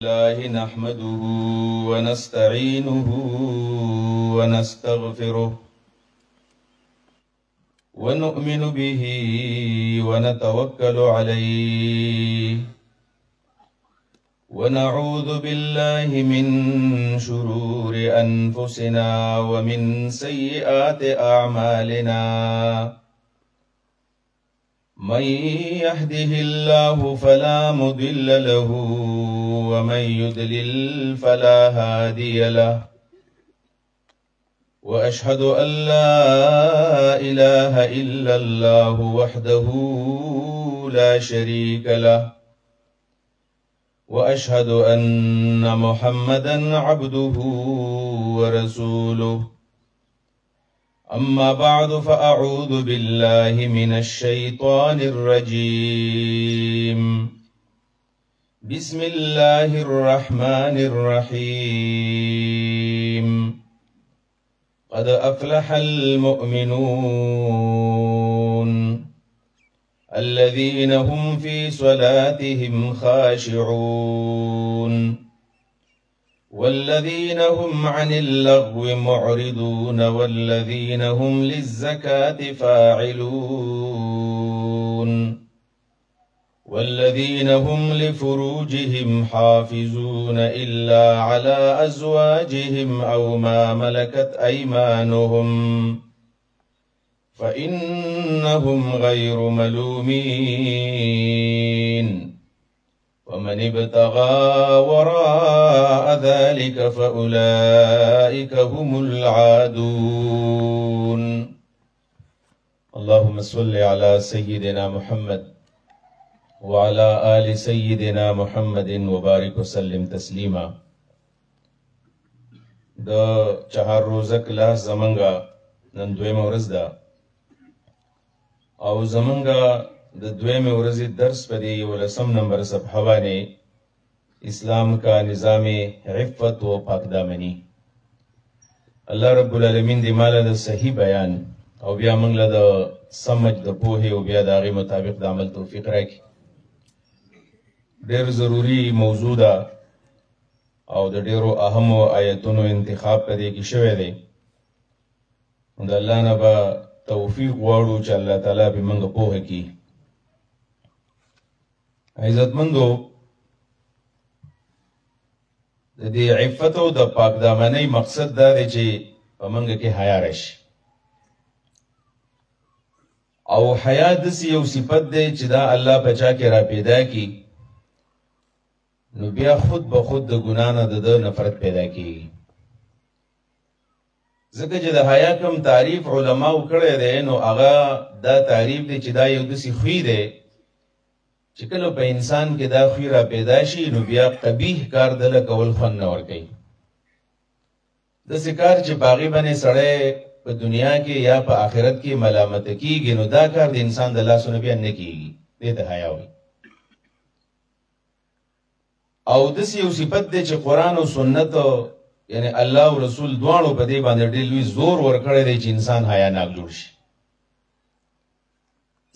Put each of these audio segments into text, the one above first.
الله نحمده ونستعينه ونستغفره ونؤمن به ونتوكل عليه ونعوذ بالله من شرور أنفسنا ومن سيئات أعمالنا من يهده الله فلا مضل له ومن يضلل فلا هادي له وأشهد أن لا إله إلا الله وحده لا شريك له وأشهد أن محمدا عبده ورسوله أما بعد فأعوذ بالله من الشيطان الرجيم بسم الله الرحمن الرحيم قد أفلح المؤمنون الذين هم في صلاتهم خاشعون والذين هم عن اللغو معرضون والذين هم للزكاة فاعلون والذين هم لفروجهم حافظون إلا على أزواجهم أو ما ملكت أيمانهم فإنهم غير ملومين ومن ابتغى وراء ذلك فأولئك هم العادون اللهم صل على سيدنا محمد وعلى آل سيدنا محمد وبارك وسلم تسلیما د چهار روزه کلاس زمنګا نن دویمه ورځ ده او زمنګا د دویمه ورځې درس په دې 11 نمبر صفحه باندې اسلام کا نظام عفت و پاکدامنی الله رب العالمین دې مال د صحیح بیان او بیا موږ له د سمج د پوهې او بیا د هغې مطابق د عمل توفیق راکړي ډېر ضروري موضوع ده او د ډېرو اهمو آیتونو انتخاب په دې کې شوی دی نو د الله نه به توفیق غواړو چې الله تعالی به موږ پوهه کړي عزتمندو د دې عفت او د پاکدامنۍ مقصد دا دی چې په موږ کې حیا راشي او حیا داسې یو صفت دی چې دا الله په چا کې را پیدا کړي نو بیا خود به خود د ګناه نه د ده نفرت پیدا کېږي ځکه چې د حیا کوم تعریف علماو کړی دی نو هغه دا تعریف دی چې دا یو داسې خوی دی چې کله په انسان کې دا خوی را پیدا شي نو بیا قبیح کار دله کول خوند نه ورکوي داسې کار چې په هغې باندې سړی په دنیا کې یا په آخرت کې ملامته کېږي نو دا کار د انسان د لاسو نه بیا نه کېږي دې ته حیا وایي او داسې یو صفت دی چې قرآن او سنت یعنی الله او رسول دواړو په دې باندې ډېر لوی زور ورکړی دی چې انسان حیاناک جوړ شي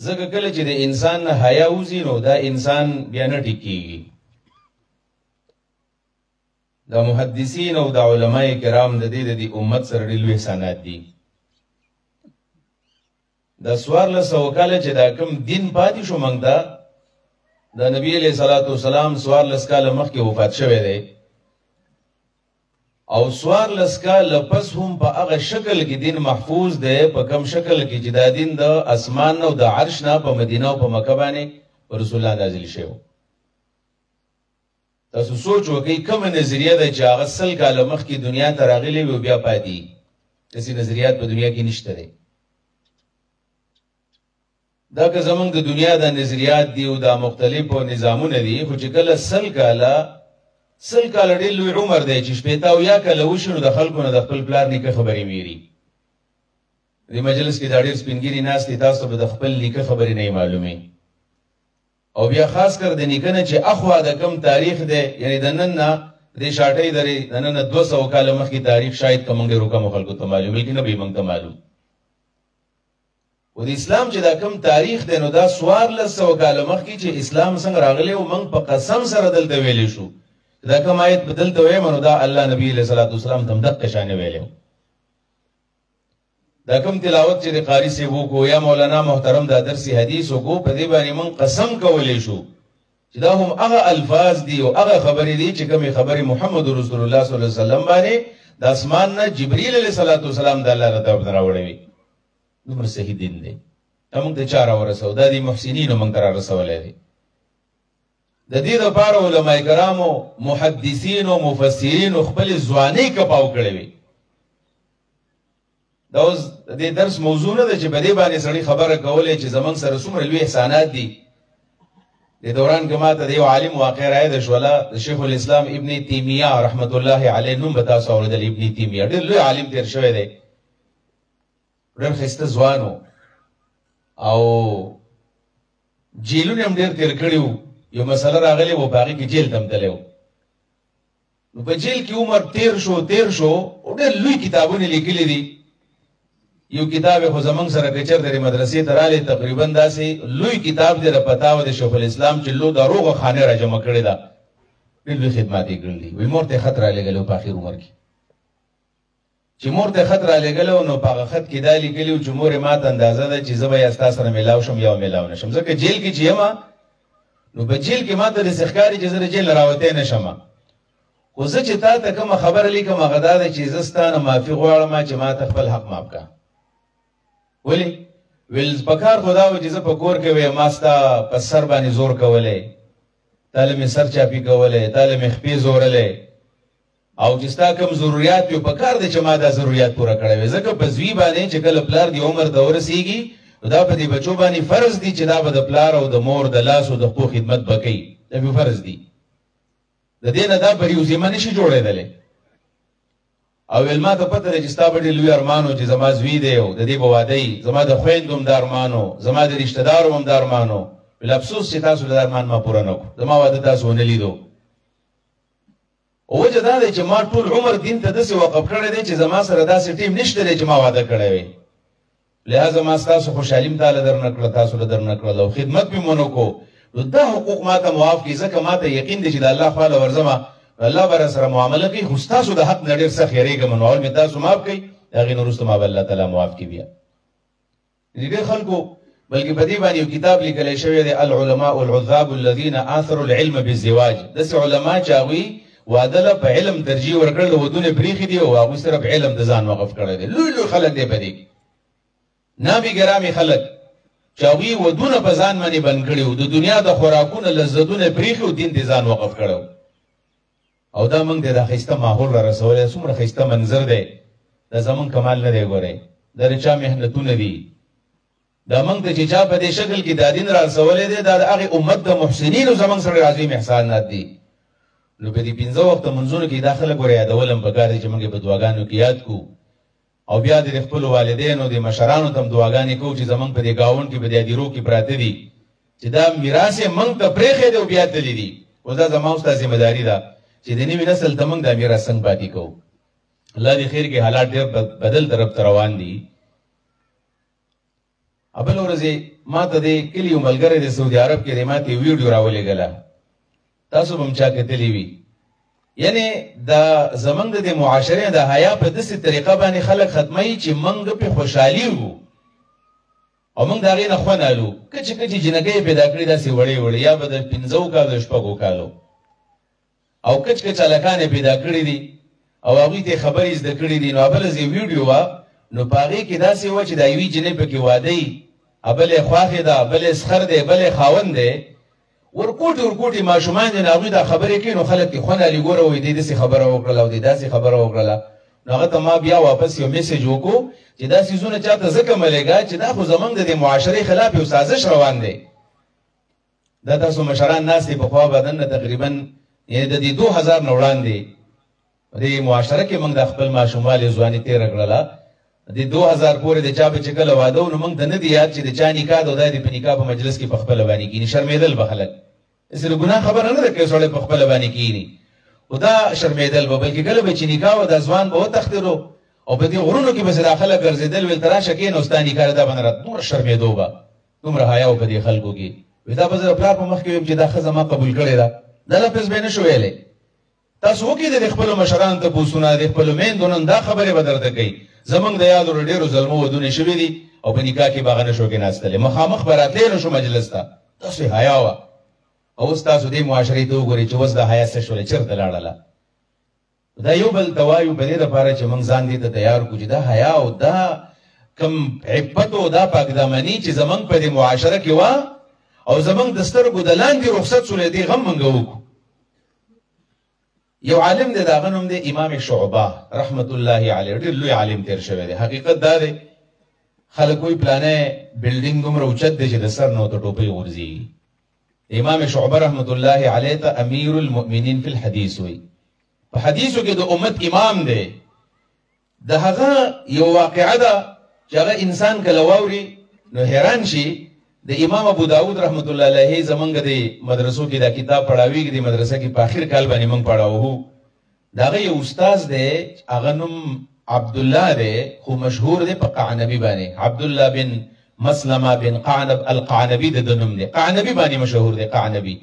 ځکه کله چې د انسان نه حیا وځي نو دا انسان بیا نه ټیک کېږي د محدثین او د علماء کرام د دې امت سره ډېر لوی احسانات دي د 1400 کاله چې دا کوم دین پاتې شو موږ ته د نبی علیہ الصلوۃ والسلام 1400 کاله مخکې وفات شوی دی او 1400 کاله پس هم په هغه شکل کې دین محفوظ دی په کم شکل کې چې دا دین د اسمان او د عرش نه په مدینه او په مکه باندې رسول الله نازل شوی تاسو سوچ وکړئ کومه نظریه ده چې هغه 100 کاله مخکې دنیا ته راغلی وي بیا پاتې داسې نظریات په دنیا کې نشته دی دا که زمونږ د دنیا د نظریات دي او دا مختلفو نظامونه دي خو چې کله 100 کاله ډېر لوی عمر دی چې 80 کاله وشي نو د خلکو نه د خپل پلار نیکه خبرې ویري دې مجلس کې دا ډېر سپینګیري ناست دي تاسو به د خپل نیکه خبرې نه معلومې او بیا خاص کر د نیکه نه چې اخوا د کم تاریخ دی یعنی د نن نه دې شاټۍ درې د نن 200 کاله مخکې تاریخ شاید کومنګ روکم خلکو ته معلوم لیکن نه به موږ ته معلوم و د اسلام چې دا کم تاریخ دی نو دا 1400 کاله مخکې چې اسلام څنګه راغلی او موږ په قسم سره دلته ویلی شو دا کوم آیت بدلته وایم نو دا الله نبی علیہ الصلوۃ والسلام تم دقه شانه ویلو دا کوم تلاوت چې قاری سی وو کو یا مولانا محترم دا درس حدیث کو په دې باندې من قسم کولې شو چې دا هم هغه الفاظ دي او هغه خبرې دي چې کومه خبرې محمد رسول الله صلی الله علیه وسلم باندې د اسمان نه جبرئیل علیہ الصلوۃ والسلام د الله تعالی طرف راوړی دومره صحیح دین دی موږ ته چاره ورسو دا دي محسنین موږ تر رسولې دي د دې لپاره علماء کرامو محدثین او مفسرین خپل ځواني کپاو کړی وي دا اوس د درس موضوع نه ده چې په دې باندې سړی خبره کولې چې زمونږ سره څومره لوی احسانات دي د دوران کې ماته د یو عالم واقع راځي شولا د شیخ الاسلام ابن تیمیه رحمت الله علیه نوم بتا سوال د ابن تیمیه ډېر لوی عالم تیر شوی دی ډېر ښایسته ځوانو او جیلونه هم ډېر تیر کړیو یو مسله راغلی و باغی کې جیل تم تلو نو په جیل کې عمر تیر شو او ډېر لوی کتابونه لیکلي دي یو کتاب خو زمنګ سره کچر د مدرسې تراله تقریبا داسې لوی کتاب دی رپتاو د شیخ الاسلام چې لو دروغه خانه را جمع کړی دا ډېر خدمات یې کړلې وي مورته خطر لګلو په اخر عمر کې چې مورته خطر لګلو نو په خط کې دا لیکلو چې مور مات اندازه ده چې زبې استا سره ملاو شم یا ملاو نشم ځکه جیل کې چې ما نو په جیل کې ماته د سخکاری چې زره جیل راوته نشم خو زه چې تا ته کوم خبر لیکم غدا ده چې زستانه معافي غواړم چې ما ته خپل حق ماف کا ولی ویل پکار خدا و چې په کور کې وې ماستا په سر باندې زور کولې تعلیم سر چاپی کولې تعلیم خپې زورلې او چې ستا کوم ضرورت یو پکار دي چې ما دا ضرورت پوره کړې ځکه په زوی باندې چې کله پلار دی عمر د ورسیږي دا په دې بچو باندې فرض دي چې دا به د پلار او د مور د لاس او د خو خدمت وکړي دا به فرض دي د دې نه دا په یو ځمانه نشي جوړېدل او علما ته پته لري چې ستا به لوی ارمانو چې زما زوی دی او د دې بوادی زما د خويندوم د ارمانو زما د رشتہ دارو هم د ارمانو بل افسوس چې تاسو د ارمان ما پوره نه کو زما واده تاسو نه لیدو او وجه دا دی چې ما ټول عمر دین ته داسې وقف کړی دی چې زما سره داسې ټیم نشته دی چې ما واده کړی وي لہذا ما تاسو خوشحالیم تعالی درنکړه تاسو له درنکړه او خدمت به مونږ کو دا حقوق ما ته معاف کی ځکه ما ته یقین دی چې د الله تعالی ورزما الله بر سره معامله کوي خو تاسو د حق نړۍ سره خیریګه منوال می تاسو معاف کوي هغه نورسته ما الله تعالی معاف کی بیا دې خلکو بلکې په دې باندې یو کتاب لیکل شوی دی العلماء العذاب الذين آثروا العلم بالزواج د علماء چاوي وادله په علم ترجیح ورکړل ودونه بریخي دی او هغه سره په علم د ځان وقف کړی دی لوی خلک دی په دې نبی ګرامي خلک چاوي ودونه په ځان باندې بن کړیو د دنیا د خوراکونو لذتونه بریخي او دین د ځان وقف کړو او دا موږ د خسته ماحول را رسولې څومره خسته منظر دی دا زمون کمال نه دی ګورې دا رچا مهنتونه دي دا موږ ته چې چا په دې شکل کې د دین را رسولې دي دا هغه امت د محسنین زمون سره عظیم احسانات دي نو په دې پنځه وخت منځونو کې داخله ګورې یادولم پکار دي چې موږ په دعاګانو کې یاد کو او بیا د خپل والدینو د مشرانو تم دعاګانې کو چې زمون په دې گاون کې په دې دیرو کې پراته دي چې دا میراث موږ ته پرېخې دی او بیا تللی دي او دا زموږ ستاسو ذمہ داری ده چې د نوې نسل ته موږ د میراث څنګه پاتې کوو الله دې خیر کې حالات ډېر بدل طرف ته روان دي ابل ورځې ما ته د کلیو ملګری د سعودي عرب کې د ماته ویډیو راولېږله تاسو هم چا کتلی وي یعنی دا زمنګ د معاشره د حیا په داسې طریقه باندې خلک ختمي چې موږ په خوشحالي وو او موږ دا غي نه خونالو کچ جنګي پیدا کړی داسې وړي وړي یا به د 15 کالو شپږو کالو او کچ الکانې پیدا کړی دي او هغه ته خبرې زده کړې دي نو بل زی ویډیو وا نو پاغي کې داسې و چې د ایوي جنې په کې وادي ابل خواخه ده بل اسخر ده بل خاوند ده ورکوټي ماشومان نه هغه دا خبرې کوي نو خلک خونه لګ ګوره وې دې داسې خبره وکړه او دې داسې خبره وکړه نو هغه ته ما بیا واپس یو میسج وکړو چې دا سيزونه چاته زکه ملګا چې دا خو زمنګ د معاشري خلاف یو سازش روان دی دا تاسو مشران ناس په خوا بدن تقریبا یعنی د دې 2000 نه وړاندې د معاشره کې موږ د خپل ماشومالي ځواني تیر کړله د 2000 پورې د چا په چکل واده نو موږ د نه دی یاد چې د چا نکاح د دای په نکاح په مجلس کې په خپل باندې کې شرمېدل بخلک اسره ګناه خبره نه ده کې سړی په خپل باندې کېنی او دا شرمېدل به بلکې کله به چې نکاح او د ځوان به تخترو او په دې غرونو کې به داخله ګرځیدل ول تراشه کې نو ستاني کار دا باندې نور شرمېدو به دومره حیا او په دې خلکو کې ودا به زه خپل په مخ کې چې دا خزه ما قبول کړی دا د لفظ به نه شو ویلې تاسو وکړئ د خپلو مشرانو تپوسونه د خپلو میندو نن دا خبرې به درته کوي زمونږ د یادو ډېرو زلمو ودونه شوي دي او په نکاح کې به هغه نشو کېناستلی مخامخ به راتلی نشو مجلس ته تاسو یې حیا وه او اوس تاسو دې معاشرې ته وګورئ چې اوس دا حیا څه شوله چېرته لاړله دا یو بل ته وایو په دې دپاره چې موږ ځان دې ته تیار کړو چې دا حیا او دا کم عفت او دا پاکدامني چې زمونږ په دې معاشره کې وه او زمونږ د سترګو د لاندې رخصت شولی دې غم موږ وکړو یو عالم دی د هغه نوم دی امام شعبه رحمت الله علیه ډېر لوی عالم تېر شوی دی حقیقت دا دی خلک وایي پلانی بلډینګ دومره اوچت دی چې د سر نه ورته ټوپۍ غورځېږي امام شعبه رحمت الله علیه ته امیر المؤمنین فی الحدیث وایي په حدیثو کې د امت امام دی د هغه یو واقعه ده چې هغه انسان کله واوري نو حیران شي د امام ابو داود رحمت الله علیه زمونږ د مدرسو کې دا کتاب پڑھاویږي د مدرسه کې په آخر کال باندې موږ پڑھاوو د هغه یو استاذ دی هغه نوم عبدالله دی خو مشهور دی په قعنبي باندې عبدالله بن مسلمه بن قعنب القعنبي د نوم دی قعنبي باندې مشهور دی قعنبي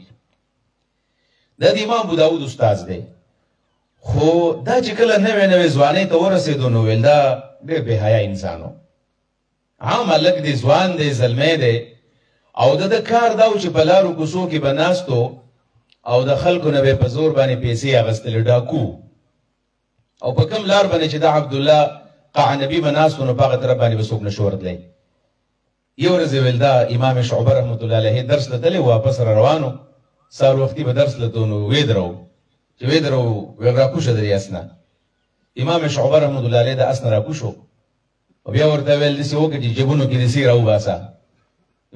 دا د امام ابو داود استاذ دی خو دا چې کله نوې نوې ځوانۍ ته ورسېدو نو ویل دا ډېر بې حیا انسان و عام هلک دی ځوان دی زلمی دی او د کار دا و چې په لارو کوڅو کې به ناستو او د خلکو نه به په زور باندې پیسې اخیستلې ډاکو او په کوم لار باندې چې دا عبدالله قعنبي به ناستو نو په هغه طرف باندې به څوک نشو ورتلی یو ورځ ویل دا امام شعبه رحمت الله علیه درس ته تللی واپس را روانو سهار وختي به درس له تو نو ویدرو چې ویدرو ویل راکوشه د دې اس نه امام شعبه رحمت الله علیه د اس نه راکوشو او بیا ورته ویل داسې وکړه چې جیبونو کې داسې راوباسه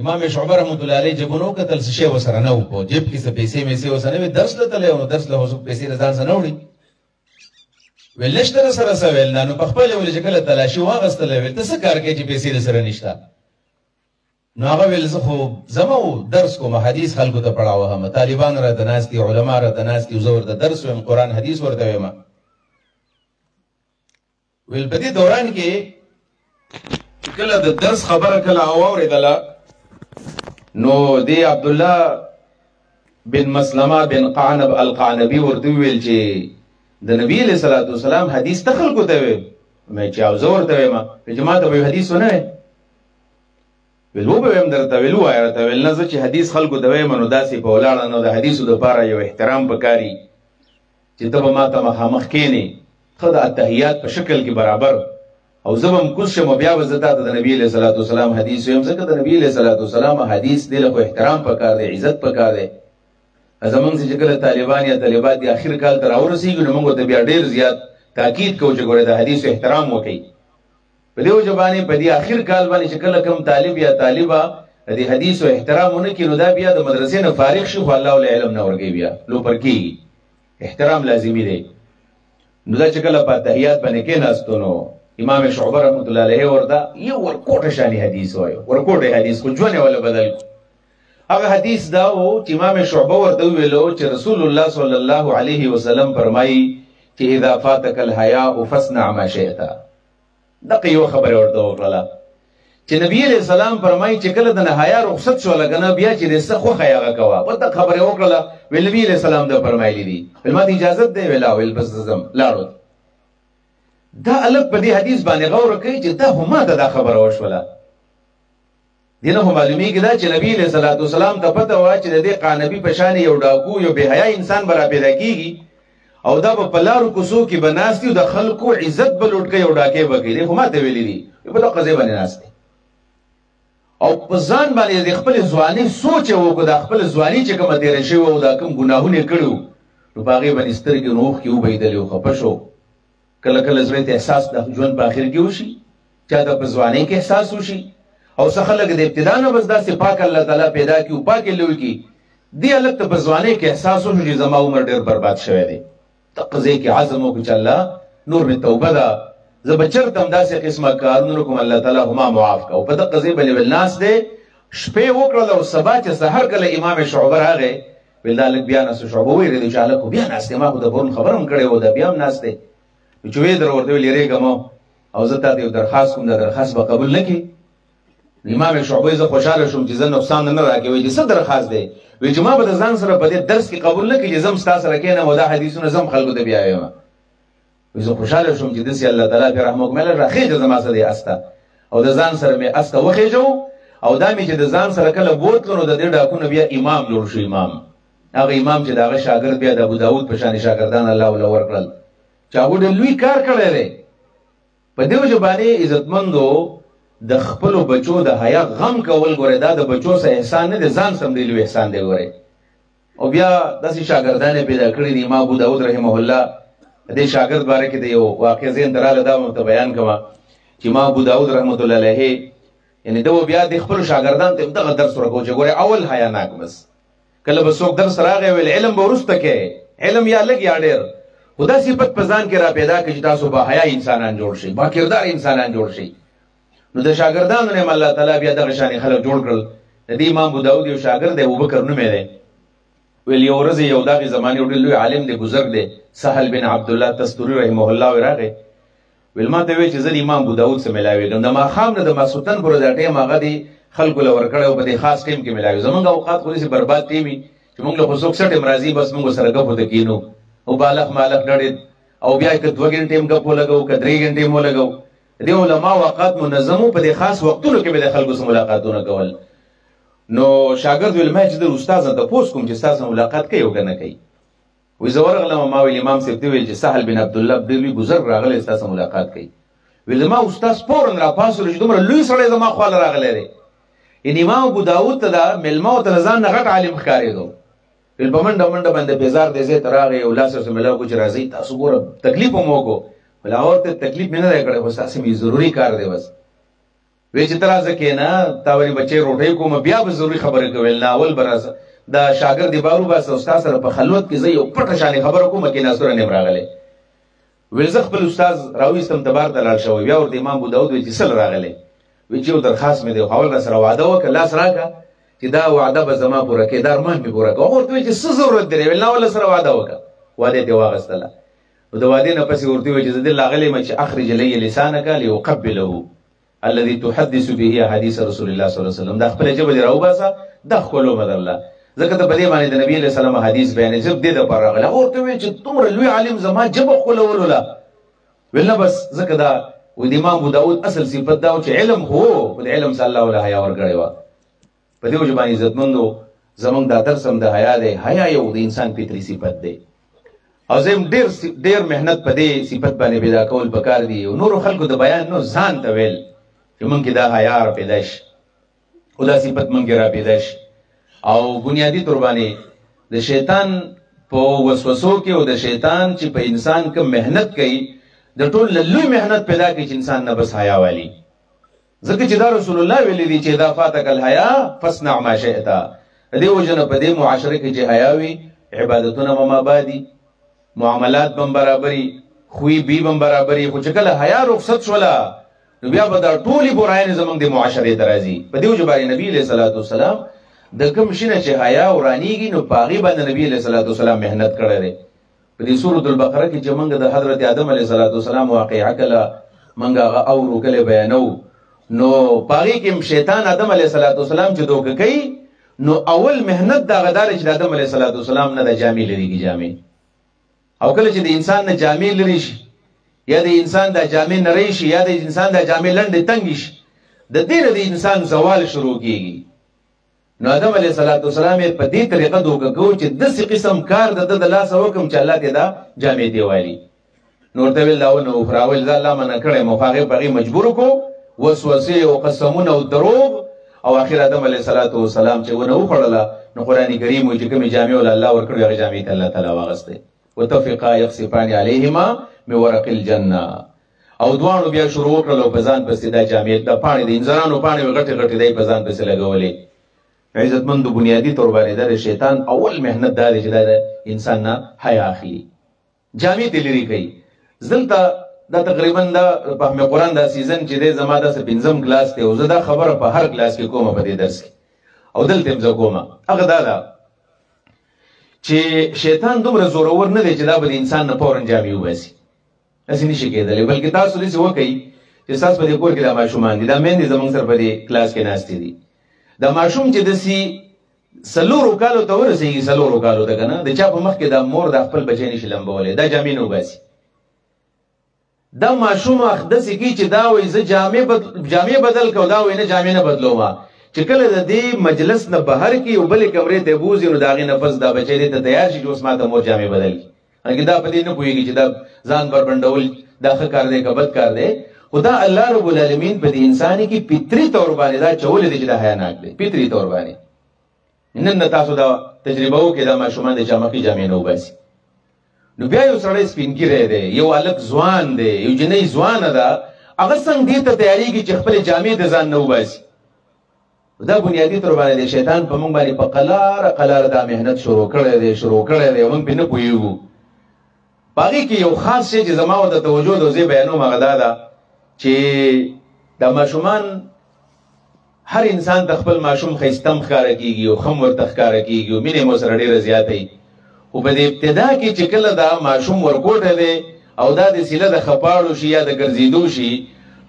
امام شعبه رحمت الله علیه جیبونو کتل څه شی ورسره نه و په جیب کې څه پیسې میسې ورسره نه وې درس له تللی نو درس له اوس پیسې د ځان سره نه وړي ویل نشته راسره څه ویل نه نو په خپله ویل چې کله تلاشي واخیستلی ویل ته څه کار کوې چې پیسې درسره نشته نو هغه ویل زه خو زما درس کوم حدیث خلکو ته پړاوهم طالبان راته ناست دي علما راته ناست دي زه ورته درس وایم قرآن حدیث ورته وایم ویل په دې دوران کې کله د درس خبره کله واورېدله نو دی عبدالله بن مسلمه بن قعنب القعنبي ورته ویل چې د نبی علیه الصلاة والسلام حدیث ته خلکو ته ویل مې چې زه ورته وایم چې ما ته به حدیث ونه وی ویل وبه ویم درته ویل ووایه راته ویل نه زه چې حدیث خلکو ته وایم نو داسې په ولاړه نو د حدیثو دپاره یو احترام پکاري چې ته به ما ته مخامخ کښېنې ښه د اتحیات په شکل کې برابر او زه به م کوز شم او بیا به زه تا ته د نبي علیه صلات وسلام حدیث ویم ځکه د نبي علیه صلات وسلام حدیث دې له خو احترام پکار دی عزت پکار دی زمونږ چې کله طالبان یا طالبات د اخر کال ته راورسېږي نو موږ ورته بیا ډېر زیات تاکید کوو چې ګورې د حدیثو احترام وکړئ په دې وجه باندې په دې اخر کال باندې چې کله کوم طالب یا طالبه د دې حدیثو احترام ونه کړي نو دا بیا د مدرسې نه فارغ شي خو الله له علم نه ورکوي بیا لوپر کېږي احترام لازمي دی نو دا چې کله په اتحیات باندې کېناستو نو امام شعبه رحمت الله علیه ورته یو ورکوټه شانې حدیث وایو ورکوټه حدیث خو ژوند یې ولا بدل هغه حدیث دا و چې امام شعبه ورته ویلو چې رسول الله صلی الله علیه وسلم فرمایي چې اذا فاتك الحیاء فاصنع ما شئت دغه یو خبره ورته وکړه چې نبی علیہ السلام فرمایي چې کله د حیا رخصت شو لګنه بیا چې څه خو خیاغه کوا په دغه خبره وکړه ویل نبی علیہ السلام دا فرمایلی دي علماء اجازه دی ویلا ویل بس زم لاړو دا الګ په دې حدیث باندې غور کوي چې دا هم دا خبره وشوله دینه هم معلومیږي دا چې نبی علیہ الصلوۃ والسلام ته پته و چې د دې قانبي په شان یو ډاکو یو بے حیا انسان برا پیدا کیږي او دا په لارو کوڅو کې بناستي او د خلکو عزت بلوټ کوي او ډاکې وکړي هم ته ویلي دي په دغه ځای باندې ناست او په ځان باندې د خپل ځواني سوچ وکړه د خپل ځواني چې کوم تیر شي او دا کوم ګناهونه کړو نو باغې باندې سترګې نوخ کې وبېدل او خپه شو کله کله زړه ته احساس د ژوند په اخر کې وشي چا د په ځواني کې احساس وشي او څه خلک د ابتدا نه بس داسې پاک الله تعالی پیدا کیو پاک لوي کی دی الګ ته په ځواني کې احساس وشي چې زما عمر ډېر برباد شوی دی تقضیه کې عزم وکړه چې الله نور می توبه ده زه بچرتم داسې قسمه کارونه کوم الله تعالی هما معاف کا او په دغه ځای باندې ولناس دی شپې وکړه او سبا چې سحر کله امام شعبه راغی ول دا لک بیا نس شعبه ویری دی چې الله کو بیا ناس ما خو د بورن خبرم کړي و دا بیا هم ناس دی چې وې در ورته لري ګمو او زه ته یو درخواست کوم دا درخواست به قبول نکړي امام شعبه زه خوشاله شوم چې زه نقصان نه راکوي چې څه درخواست دی وی چې ما به د ځان سره په دې درس کې قبول نه کړي چې زم ستا سره کښېنم او دا حدیثونه زم خلکو ته بیا وایم. وی زه خوشحاله شوم چې داسې الله تعالی پرې رحم وکړي راخېږه زما سره دې اس ته او د ځان سره مې اس ته وخېږو او دا مې چې د ځان سره کله بوتلو نو د دې ډاکونه بیا امام جوړ شو. امام هغه امام چې د هغه شاګرد بیا د ابو داود په شانې شاګردان الله وله ورکړل چې هغو ډېر لوی کار کړی دی. په دې وجه باندې عزتمندو د خپلو بچو د حیا غم کول ګورې دا د بچو سره احسان نه دی ځان سم دی لوی احسان دی ګورې. او بیا داسې شاګردان یې پیدا کړي دي. امام ابو داود رحمه الله دې شاګرد باره کې د یو واقع ذهن ته راغله دا ورته بیان کوه چې امام ابو داود رحمت الله علیه یعنې ده بیا د خپلو شاګردانو ته دغه درس ورکوو چې ګورې اول حیا ناک بس کله به څوک درس راغی ویل علم به وروسته کوې علم یا لږ یا ډېر خو دا صفت په ځان کې را پیدا کړي چې تاسو با حیا انسانان جوړ شئ با کردار انسانان جوړ شئ. نو د شاګردانو نه الله تعالی بیا دغه شانې خلک جوړ کړل. د دې امام ابو داود یو شاګرد دی ابوبکر نومې دی. ویل یو ورځ یو دغې زمانې یو ډېر لوی عالم دی بزرګ دی سهل بن عبدالله تستوري رحمه الله راغی. ویل ما ته ویل چې زه د امام ابو داود سره میلاوېږم د ماښام نه د ماسخوتن پورې دا ټیم هغه دی خلکو له ورکړی او په دې خاص ټیم کې میلاوي. زمونږ اوقات خو داسې برباد ټیم وي چې مونږ له خو څوک څه ټیم راځي بس مونږ ورسره ګپو ته کښېنو او بالغ مالغ ډډې او بیا که 2 ګنټې هم ګپ ولګوو که 3 ګنټې هم ولګوو. د دې علماو اوقات منظم وو په دې خاص وختونو کې به د خلکو سره ملاقاتونه کول. نو شاګرد ویل ما چې د استاد نه تپوس کوم چې ستا سره ملاقات کوي او که نه کوي. وایي زه ورغلم ما ویل امام صاحب ته ویل چې سهل بن عبدالله ډېر لوی بزرګ راغلی ستا سره ملاقات کوي. ویل زما استاد فورا راپاڅېدلو چې دومره لوی سړی زما خواله راغلی دی. یعنې امام ابو داود ته دا مېلمه او ته له ځان نه غټ عالم ښکارېدو. ویل په منډه منډه باندې بیزار دی ځای ته راغی او لاس ورسره میلاو کړو چې راځئ تاسو ګوره تکلیف هم وکړو. ویل هغه ورته تکلیف مې نه دی کړی خو ستاسې مې ضروري کار دی بس. وی چې ته راځه کښېنه تا ولې بچی روټۍ کوم بیا به ضروري خبرې کوې. ویل نه اول به راسه دا شاګرد یې بار وباسه استاد سره په خلوت کې زه یو پټه شانې خبره کوم کېناستو نه یم راغلی. ویل زه خپل استاد راویستم ته بار ته لاړ شوی. بیا ورته امام ابو داود ویل چې څه راغلی. وی چې یو درخواست مې دی اول را سره وعده وکړه لاس راکړه چې دا وعده به زما پوره کړې دا ارمان مې پوره کړه. هغه ورته ویل چې څه ضرورت دی. ویل نه ول سره وعده وکړه وعده دې واغېستله. نو د وعدې نه پسې ورته ویل چې زه دې راغلی یم چې اخرج الی لسانک لیقبله الذي تحدث به حدیث رسول الله صلی الله علیه وسلم. دا خپله ژبه دې راوباسه دا ښکلو به درله ځکه ته په دې باندې د نبي علیه السلام حدیث بیانې ژب دې دپاره راغلی. هغه ورته ویل چې دومره لوی عالم زما ژبه ښکلولو له. ویل نه بس ځکه دا و د امام ابو داود اصل صفت دا و چې علم هو خو د علم سره الله وله حیا ورکړې وه. په دې وجه باندې عزتمندو زمونږ دا درس هم د حیا دی. حیا یو د انسان فطري صفت دی او زه هم ډېر محنت په دې صفت باندې پیدا کول پکار دي او نورو خلکو د بیان نو ځان ته ویل چې مونږ کې دا حیا را پیدا شي او دا صفت مونږ کې را پیدا شي. او بنیادي طور باندې د شیطان په وسوسو کې او د شیطان چې په انسان کې محنت کوي د ټول لوی محنت پیدا کوي چې انسان نه بس حیا والی. ځکه چې دا رسول الله ویلي دي چې اذا فاتک الحیا فاصنع ما شئت. د دې وجه نه په دې معاشره کې چې حیا وي عبادتونه به مابادي معاملات به هم برابري خوی بی به هم برابري. خو چې کله حیا رخصت شوله نو بیا به دا ټولې برایانې زموږ د معاشرې ته راځي. په دې وجه باندې نبي علیه صلات وسلام د کوم شي نه چې حیا ورانیږي نو په هغې باندې نبي علیه صلات وسلام محنت کړی دی. په دې سورة البقره کې چې موږ د حضرت آدم علیه صلات وسلام واقعه کله موږ هغه اورو کله بیانو نو په هغې کې شیطان آدم علیه صلات وسلام چې دوکه کوي نو اول محنت د هغه دا دی چې د آدم علیه صلات وسلام نه د جامې لرېږي جامې. او کله چې د انسان نه جامې لرې شي یا د انسان د جامې نری شي یا د انسان د جامې لنډې تنګې شي د دې نه د انسان زوال شروع کېږي. نو آدم علیه صلات وسلام یې په دې طریقه دوکه کوو چې داسې قسم کار د ده د لاسه وکړم چې الله دې دا جامې دې والي. نو ورته ویل دا ونه وخوره. ویل زه الله منع کړی یم او هغې په هغې مجبور کړو وسوسې او قسمونه او دروغ او اخر آدم علیه صلات وسلام چې ونه وخوړله نو قرآن کریم وایي چې کومې جامې وله الله ورکړو هغې جامې ته الله تعالی واغستی. وتفقا یخصفان علیهما من ورق الجنه. او دواړو بیا شروع وکړل او په ځان پسې دا جامې د پاڼې د انځرانو پاڼې غټې غټې دی په ځان پسې لګولې. عزتمندو بنیادي طور باندې دا د شیطان اول محنت دا دی چې دا د انسان نه حیا اخلي جامې ته لرې کوي. دلته دا تقریبا دا فهم قرآن دا سیزن چې دی زما داسې 5م کلاس دی او زه دا خبره په هر کلاس کې کومه په دې درس کې او دلته هم زه کومه. هغه دا ده چې شیطان دومره زورور نه دی چې دا به د انسان نه فورا جامې وباسي. داسې نشي کېدلی بلکې تاسو داسې وکئ چې ستاسو په دې کور کې دا ماشومان دي دا میندې زموږ سره په دې کلاس کې ناستې دي. دا ماشوم چې داسې سلورو کالو ته ورسېږي، سلورو کالو ته کنه د چا په مخ کې د مور د خپل بچی نشي لمبولی، دا جامې نه وباسي. دا ماشوم اخدسې کی چې دا وایي زه جامې بدل کو، دا وایي نه جامې نه بدلوم. چې کله د دې مجلس نه بهر کې یو بلې کمرې ته بوځي نو د هغې نه پس دا بچی دې ته تیار شي چې اوس ما ته مور جامې بدل کړي. هغې دا په دې نه پوهېږي چې دا ځان بربنډول دا ښه کار دی که بد کار دی. خو دا الله رب العالمین په دې انساني کې فطري طور باندې دا چولی دی چې دا حیاناک دی، فطري طور باندې. نن نه تاسو دا تجربه وکړئ دا ماشومان د چمکي جامې نه وباسي. نو بیا یو سړی سپین ګیری دی، یو هلک ځوان دی، یو جنۍ ځوانه ده، هغه څنګه دې ته تیارېږي چې خپلې جامې د ځان نه وباسي. دا بنیادي طور باندې د شیطان په موږ باندې په قلاره قلاره دا محنت شروع کړی دی او موږ پرې نه پوهېږو. په هغې کې یو خاص شی چې زما ورته توجه ده او زه یې بیانوم هغه دا ده چې دا ماشومان هر انسان د خپل ماشوم ښایسته هم ښکاره کېږي او ښه هم ورته ښکاره کېږي او مینې مو سره ډېره زیاته وي. خو په دې ابتدا کې چې کله دا ماشوم ورکوټه دی او دا د سیله د خپاړو شي یا د ګرځېدو شي،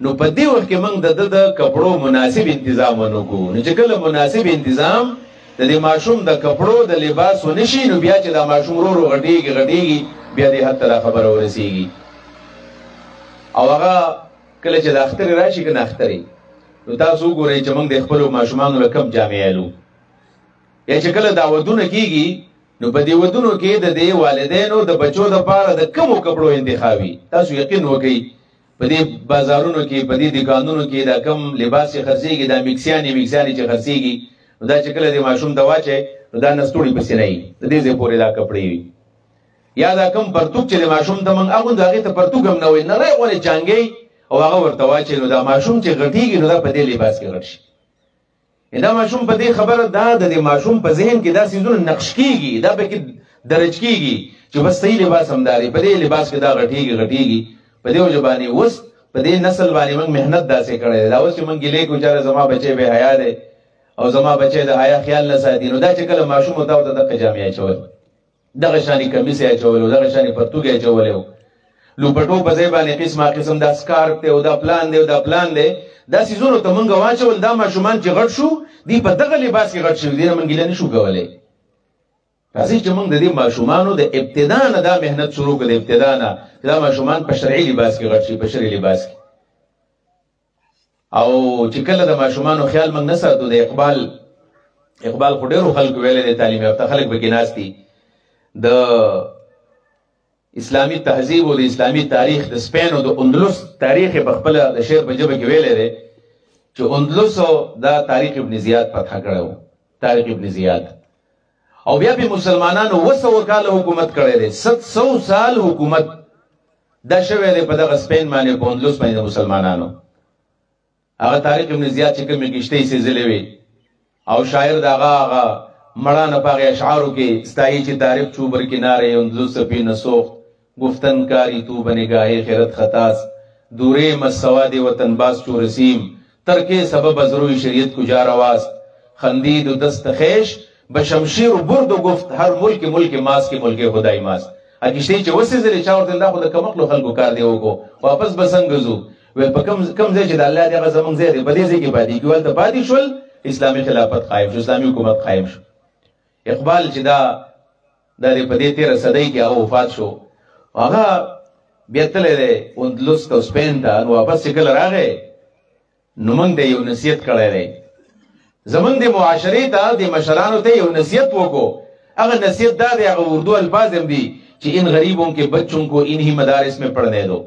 نو په دې وخت کې موږ د کپړو مناسب انتظام ونه کړو. نو چې کله مناسب انتظام د دې ماشوم د کپړو د لباس ونه شي، نو بیا چې دا ماشوم ورو غټېږي بیا دې حد ته دا خبره ورسېږي. او هغه کله چې د اخترې راشي که نه اخترې، نو تاسو وګورئ چې موږ د خپلو ماشومانو له کم جامې الو. یا چې کله دا ودونه کېږي، نو په دې ودونو کې د دې والدینو د بچو دپاره د کمو کپړو انتخاب وي. تاسو یقین وکئ په دې بازارونو کې، په دې دکانونو کې دا کم لباس چې خرڅېږي، دا میکسیانې چې خرڅېږي، نو دا چې کله د ماشوم ته واچئ نو دا نستوړي پسې نه وي، د دې ځای پورې دا کپړې وي. یا دا کم پرتوګ چې د ماشوم ته موږ اغوندو هغې ته پرتوګ هم نه وایي، نری غوندې چانګی او هغه ورته واچئ، نو دا ماشوم چې غټېږي نو دا په دې لباس کې غټ شي. دا ماشوم په دې خبره دا د ماشوم په ذهن کې دا څیزونه نقش کېږي، دا پکې درج کېږي چې بس صحیح لباس همدا دی، په دې لباس کې دا غټېږي. په دې وجه باندې اوس په دې نسل باندې موږ محنت داسې کړی دی. دا اوس چې موږ ګیلې کوو چېرې زما بچی بې حیا دی او زما بچی د حیا خیال نه ساتي، نو دا چې کله ماشوم ورته ورته دغه جامې اچول، دغه شانې کمیس یې اچولی و، دغه شانې پرتوګ یې اچولی و، لوپټو په ځای باندې قسم دا سکارف دی او دا پلان دی او دا پلان دی، دا څیزونو ته موږ واچول. دا ماشومان چې غټ شو دی په دغه لباس کې غټ شوي دي، نه موږ ګیله نه شو کولی. راځئ چې موږ د دې ماشومانو د ابتدا نه دا محنت شروع کړو، د ابتدا نه چې دا ماشومان په شرعي لباس کې غټ شي، په شرعي لباس کې. او چې کله د ماشومانو خیال موږ نه ساتو، د اقبال خو ډېرو خلکو ویلی دی، تعلیم یافته خلک پکې ناست دي، د اسلامي تهذیب او د اسلامي تاریخ د سپین او د اندلس تاریخ په خپله د شعر په ژبه کې ویلی دی چې اندلسو دا تاریخ ابن زیاد فتح کړی و، تاریخ ابن زیاد. او بیا په مسلمانانو 200 کاله حکومت کړی دی، 700 سال حکومت دا شوی دی په دغه سپین باندې، په اندلس باندې د مسلمانانو. هغه تاریخ ابن زیاد چې کومې کشتۍ سېزلې وې او شاعر د هغه مړانه په هغې اشعارو کې ستایي چې تعریف چوبر کنارے اندلس پی نسوخت، گفتن کاری تو بنگاہ خیرت خطاس، دورے مسواد وطن باز چو رسیم، ترکے سبب ازروی شریعت کو جا رواست، خندید و دست خیش بشمشیر و برد و گفت هر ملک ماس کے ملک خدای ماس. اکشتی چې وسېزلې چا ورته الله خو د کمقلو خلکو کار دی وکړو، واپس به څنګه ځو؟ ویل په کم ځای چې د الله دی هغه زموږ ځای دی، په دې ځای کې پاتې کېږو. هلته پاتې شول، اسلامي خلافت قایم شو، اسلامي حکومت قایم شو. اقبال چې دا په دې 13 صدۍ کې هغه وفات شو، هغه بیا تللی دی اندلس ته سپین ته. نو واپس چې کله راغی نو موږ ته یو نصیحت کړی دی، زموږ د معاشرې ته د مشرانو ته یو نصیحت وکړو. هغه نصیحت دا دی، هغه اردو الفاظ هم دي چې ان غریبوں کے بچوں کو انہی مدارس میں پڑھنے دو.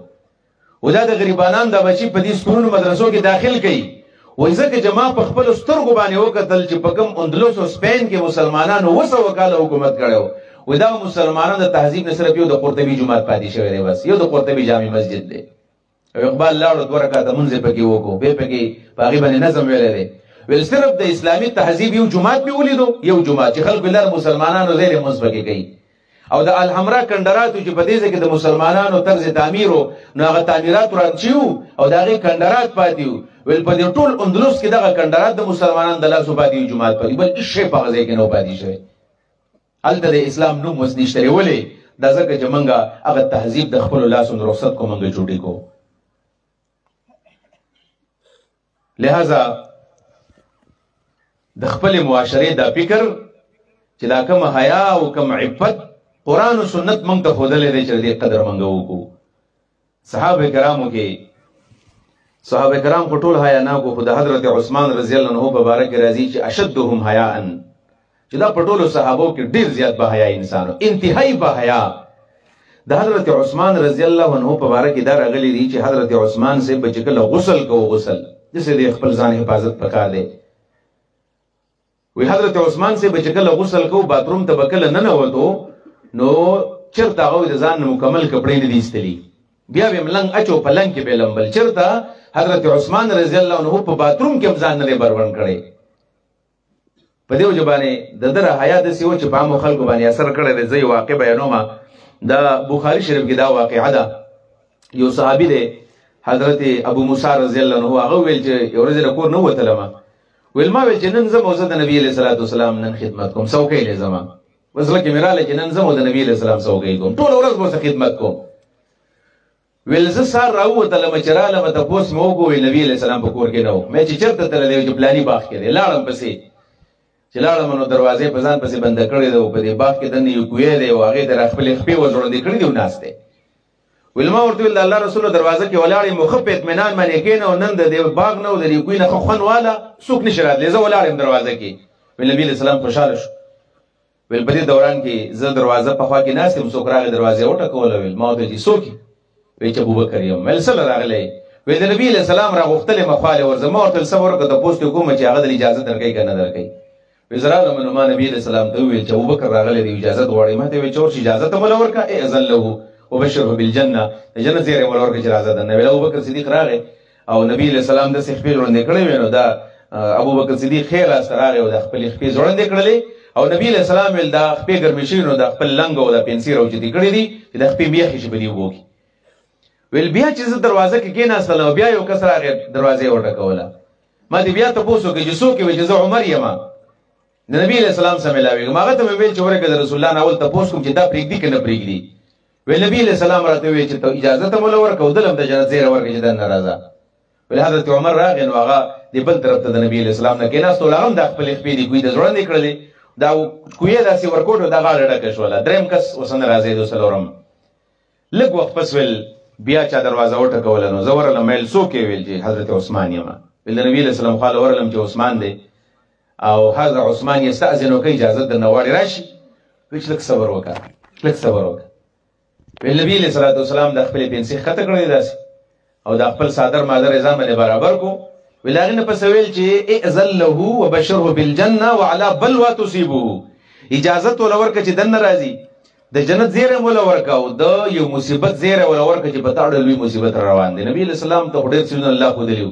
و دا د غریبانان دا بچی په دې سکولونو مدرسو کې داخل کړي. وایي ځکه چې ما په خپلو سترګو باندې وکتل چې په کوم اندلس او سپین کې مسلمانانو 200 کاله حکومت کړی و. وایي دا مسلمانانو د تهذیب نه صرف یو د قرطبي جومات پاتې شوی دی، بس یو د قرطبي جامع مسجد دی. او اقبال لاړو 2 رکعاته مونځ یې پکې وکړو، بیا پکې په هغې باندې نظم ویلی دی. ویل صرف د اسلامي تهذیب یو جومات مې ولیدو، یو جومات چې خلکو لر مسلمانانو ځای لمونځ پکې کوي. او د الحمرا کندراتو چې په دې ځای کې د مسلمانانو طرز تعمیر و، نو هغه تعمیرات ورانچي وو او د هغې کندرات پاتې وو. ویل په دې ټول اندلس کې دغه کندرات د مسلمانانو د لاسو پاتې وي، جومات پاتې، بل هېڅ شی په هغه ځای کې نه و پاتې شوی. هلته د اسلام نوم اوس نشته دی. ولې؟ دا ځکه چې موږ هغه تهذیب د خپلو لاسو نه رخصت کو، موږ چوټي کو. لہذا د خپل معاشره دا فکر چې دا کوم حیا او کوم عفت قران او سنت مونږ ته خودلې دي چې دې قدر مونږ وکړو. صحابه کرامو کې صحابه کرام په ټول حیا نه کو، خدای حضرت عثمان رضی الله عنه مبارک راضي چې اشدهم حیاء، چې دا په ټولو صحابو کې ډیر زیات به حیا انسانو، انتهایی به حیا. د حضرت عثمان رضی الله عنه مبارک دا راغلي دي چې حضرت عثمان سے بچکل غسل کو، غسل جسے د خپل ځان حفاظت پکار دی. وی حضرت عثمان سے بچکل غسل کو، باتروم ته بکل نه نوتو نو چرته هغه د ځان مکمل کپڑے نه دیستلی، بیا به ملنګ اچو پلنګ کې به لمبل. چرته حضرت عثمان رضی الله عنه په باتروم کې ځان نه برون کړي. په دې وجبانه د در حیا د سیو چې په خلکو باندې اثر کړی دی. زي واقع بیانومه، دا بخاری شریف کې دا واقعه ده. یو صحابي دی حضرت ابو موسی رضی الله عنه، هغه ویل چې یو ورځ کور نه وتلم، ویل ما ویل چې نن زم او د نبی علیہ الصلوۃ والسلام نن خدمت کوم، څوکۍ لزما وزله کې میراله چې نن زم او د نبی علیہ السلام څوکۍ کوم، ټول ورځ به خدمت کوم. ویل ز سار راوتلم چې رااله مته پوس مو کو، نبی علیہ السلام په کور کې نو، مې چې چرته تل دی چې پلاني باغ کې لاړم، پسې چې لاړم نو دروازې په ځان پسې بند کړې ده، په دې باغ کې د یو کوی دی او هغه در خپل خپې وځوړندې کړې دی وناسته. ویل ما ورته ویل الله رسول دروازه کې ولاړې مخ په اطمینان باندې کېنه او نن د دې باغ نو د کوی نه خو والا څوک نشه راتلی، زه ولاړم دروازه کې. ویل نبی علیہ السلام خوشاله شو. ویل په دې دوران کې زه دروازه په خوا کې ناستم، څوک راغی دروازه وټکوله. ویل ما ته چې څوک وی چې ابوبکر یم. ویل سره راغلی. ویل د نبی علیہ السلام را غوښتلې مخاله ورزما ورته صبر کړه، پوسټ کوم چې هغه د اجازه درکې کنه درکې. وزرا لمن ما نبی علیہ السلام ته ویل چې ابوبکر راغلی دی اجازه غواړي. ما ته ویل چې ورشي اجازه ته مل ورکا اذن له وبشره بالجنه، جنت زیره مل ورکا اجازه ده. نبی ابوبکر صدیق راغی او نبی علیہ السلام د خپل وړاندې کړی وینو، دا ابوبکر صدیق خیر استراغه او د خپل خپل وړاندې کړلې او نبی علیہ السلام ول دا خپل ګرمشینو د خپل لنګ او د پنسیر او چې دی کړی دي چې د خپل بیخ شي بدی وګي. ویل بیا چې دروازه کې کېناستل او بیا یو کس راغی دروازه وټکوله. ما دې بیا تاسو کې جسو کې چې زه عمر یم د نبی علیہ السلام سره ملاوي. ماغه ته ویل چې ورګه د رسول الله اول تاسو کوم چې دا پریږدي کنه پریږدي. ویل نبی علیہ السلام راته ویل چې اجازه ته مول ورکو دلم د جنت زیره ورګه چې د ناراضه. ویل حضرت عمر راغی نو هغه د بل طرف ته د نبی علیہ السلام نه کېناستو، هغه د خپل خپې دی کوی د ځوړندې کړلې، دا کوی داسې ورکوټو د غاړه ډکه شوله. دریم کس وسنه راځي د سلورم لږ وخت پس ویل بیا چا دروازه وټکوله نو زه ورلم. ویل څوک ویل چې حضرت عثمان یم. ویل د نبی علیہ السلام خاله ورلم چې عثمان دی او حضرت عثمان یستأذن وکي اجازه د نواړي راشي. ویل لږ صبر وکړه، لږ صبر وکړه. ویل نبی علیہ الصلوۃ والسلام د خپل پنسي خطه کړی داسې او د خپل صادر مادر نظام باندې برابر کو. ویل هغه نه پس ویل چې ائذن له وبشره بالجنه وعلى بلوى تصيبه، اجازه ول ورکه چې دنه راځي د جنت زیره ول ورکه او د یو مصیبت زیره ول ورکه چې بتاړه لوی مصیبت روان دي. نبی علیہ السلام ته ډېر سونه الله خو دلیو.